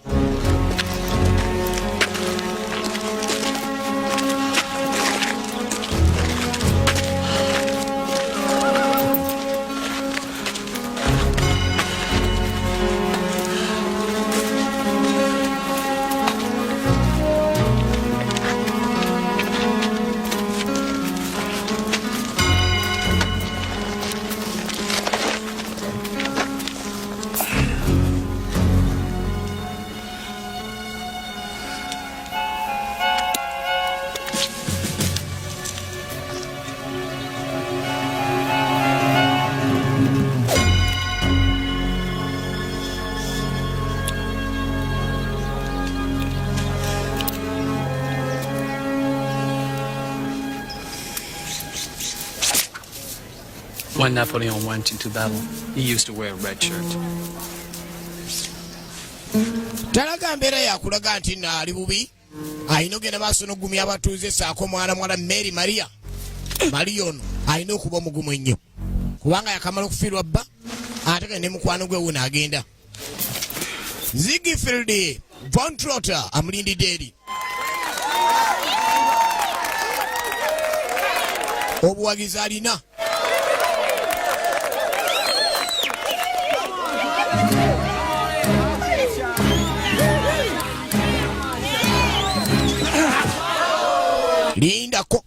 When Napoleon went into battle, he used to wear a red shirt. Talaga mbeera yakulaga nti naali bubi. Ayina ogenda maaso n'ogumya abatuuze saako mwana Mary Maria. Maria ono ayina okuba omugumu ennyo. Kubanga yakamala okufiirwa bba ate ne mukwano gwe wuno agenda. Ziegfeld von Trotter amulindidde eri. Obuwagizi alina. Lindako.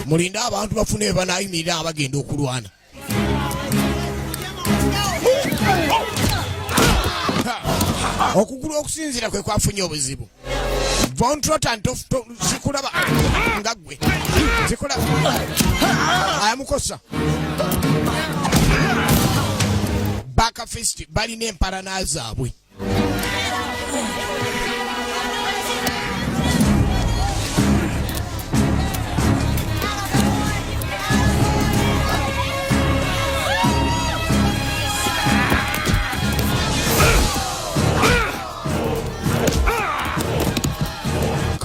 Mulinda abantu bafune banayimirira abagenda okulwana. Okugulu okusinzira kwe kwafunye obuzibu. Von Trotter zikulaba nga ggwe. Zikulaba. Ayamukosa. Baka fist balina empalana zaabwe.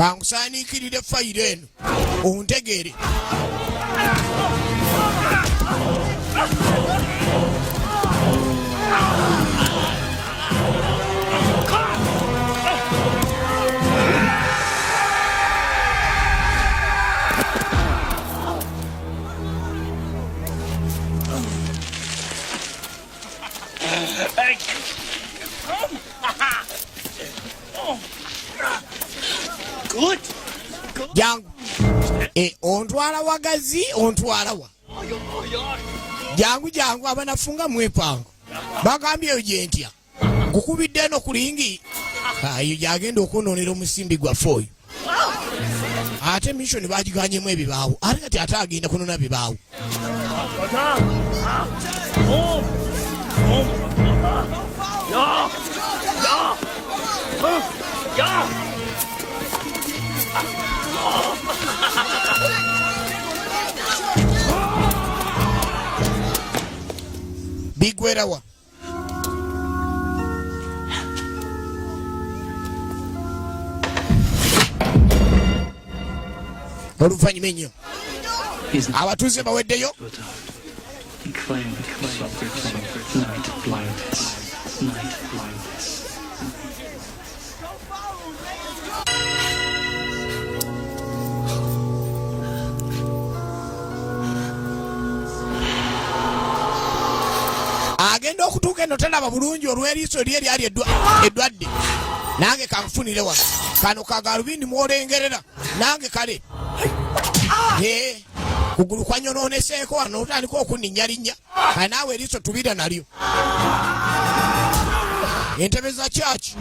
Kankusaanikirire fayiro eno ontegeere. Jangu. Ontwala wagazi, ontwala wa. Jangu abanafunga mwepango. Bagambye gye ntya. Gukubidde no kulingi. Ayo gyagenda okunonera omusimbi gwaffe oyo. Ate mission bagiganyemu ebibaawo. Ate kati ate agenda kunona bibaawo. bigwerawa oluvannyuma ennyo abatuuze baweddeyo agenda okutuuka eno talaba bulungi olw'eriiso lye eryali eddwadde nange kanfunire wano kano kagalubindi mwolengerera nange kale kugulu kwanyonooneseeko wano otandika okuninnyalinya kale naawe eriiso tubira nalyo entebe za kyaki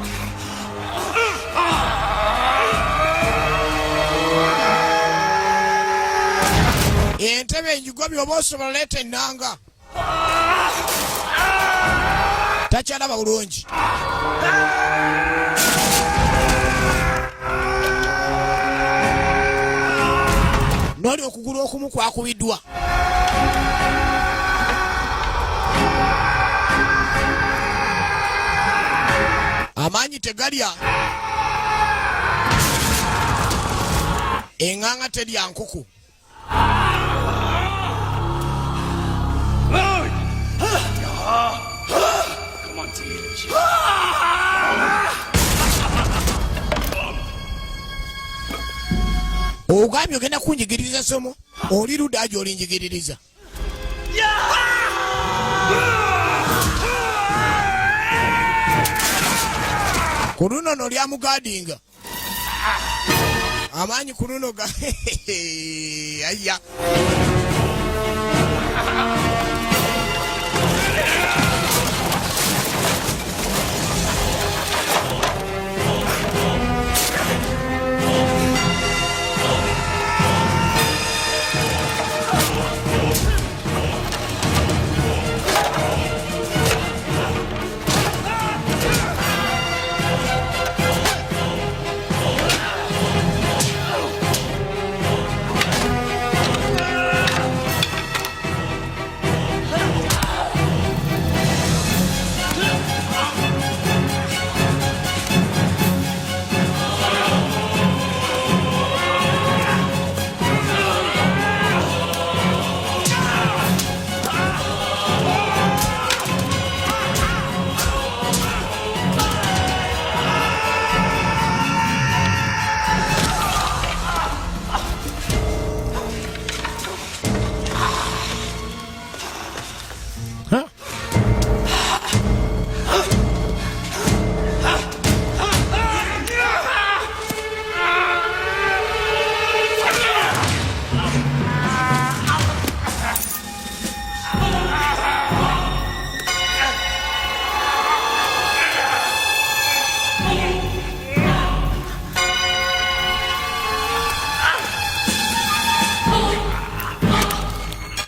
entebe enjigwa byoba osobola leeta ennanga takyalaba bulungi noli okugulu okumu kwakubiddwa amaanyi tegalya eŋŋaŋa terya nkuku ogambye ogenda kunjigiririza somo oli ludda gy'olinjigiririza ku luno lyamugadinga amaanyi ku luno ga aya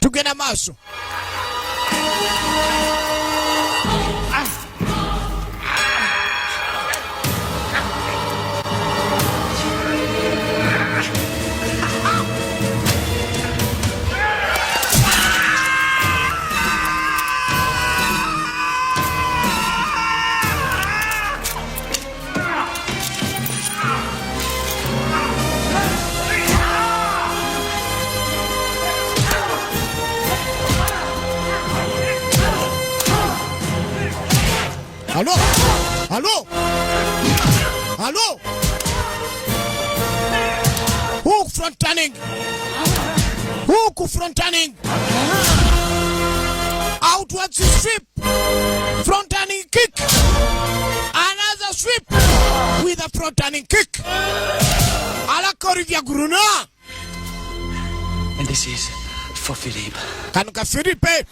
tugenda maaso Allo? Allo? Allo? Hook front turning. Hook front turning. Outwards sweep. Front turning kick. Another sweep with a front turning kick. Ala Corivia Gruna. And this is for Philippe. Kanuka Philippe.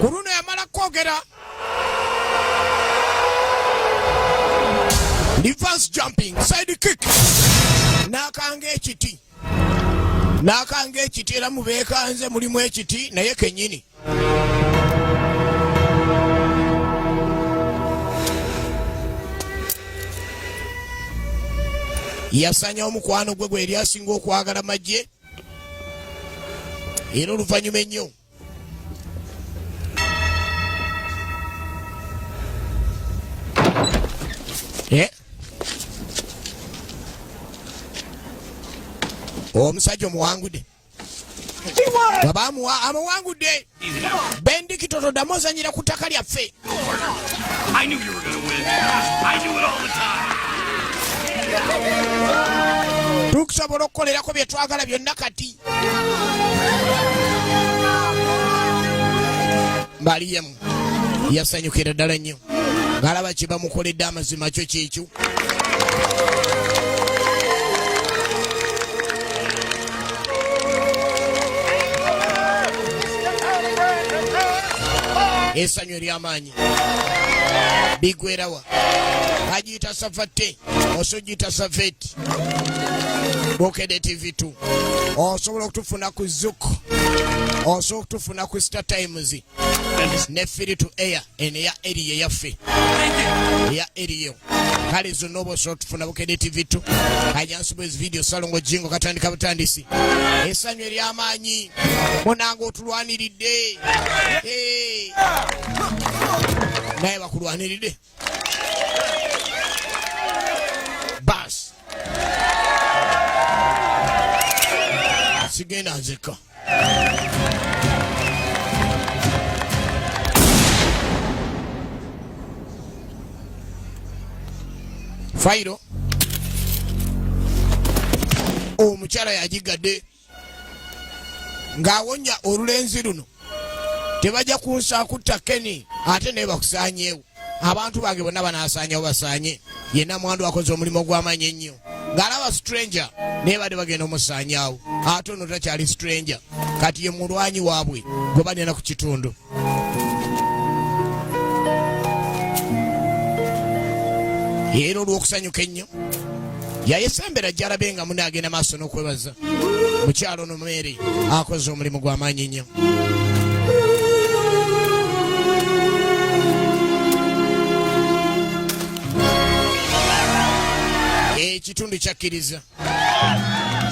Kuruna yamala kwogera reverse jumping side kick nakanga ekiti era mubeekanze mulimu ekiti naye kennyini yasanya omukwano gwe gwe eri asinga okwagala majje era oluvannyuma ennyo omusajja omuwangudde amuwangudde bendikitoto ddamu ozanyira ku ttaka lyaffe tukusobola okukolerako bye twagala byonna kati mbaliyemu yasanyukira ddala nnyo ng'alaba kye bamukoledde amazima kyo kyekyo essanyu ery'amaanyi bigwerawa agiyita savatte osogiyita saveti bokede tv2 osobola okutufuna ku Zook osobola okutufuna ku Star Times ne free to air eneya eriyo yaffe eya eriyo kale zonna oba osobola okutufuna bokede tv2 Kanyansubwezi video salongo Jingo katandika butandisi essanyu ery'amaanyi munanga otulwaniridde naye bakulwaniridde bas sigenda nzeka fayiro omukyala yagigadde ng'awonya olulenzi luno tebajja kunsa kutta Keni ate naye bakusaanyeewo abantu bange bonna banaasaanyawo basaanye yenna mwandu akoze omulimu gw'amaanyi ennyo ng'alaba stranger naye badde bagenda omusaanyaawo ate ono takyali stranger kati ye mulwanyi waabwe gwe balina ku kitundu era olw'okusanyuka ennyo yayesembera jjalabe nga mune agenda maaso n'okwebaza mukyalo ono Mary akoze omulimu gw'amaanyi ennyo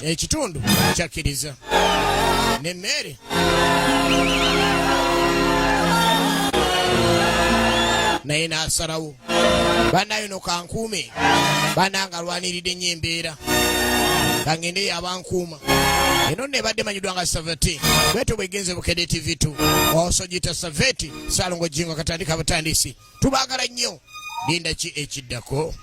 ekitundu kyakkiriza ne Mary naye n'asalawo bannayo no kankuume bannanga alwaniridde nnyo embeera kangende yabankuuma eno nebadde manyidwa nga Saveti bweto bwegenze bukede tv2 osogita Saveti salongo Jingo katandika butandisi tubaagala nnyo linda ki ekiddako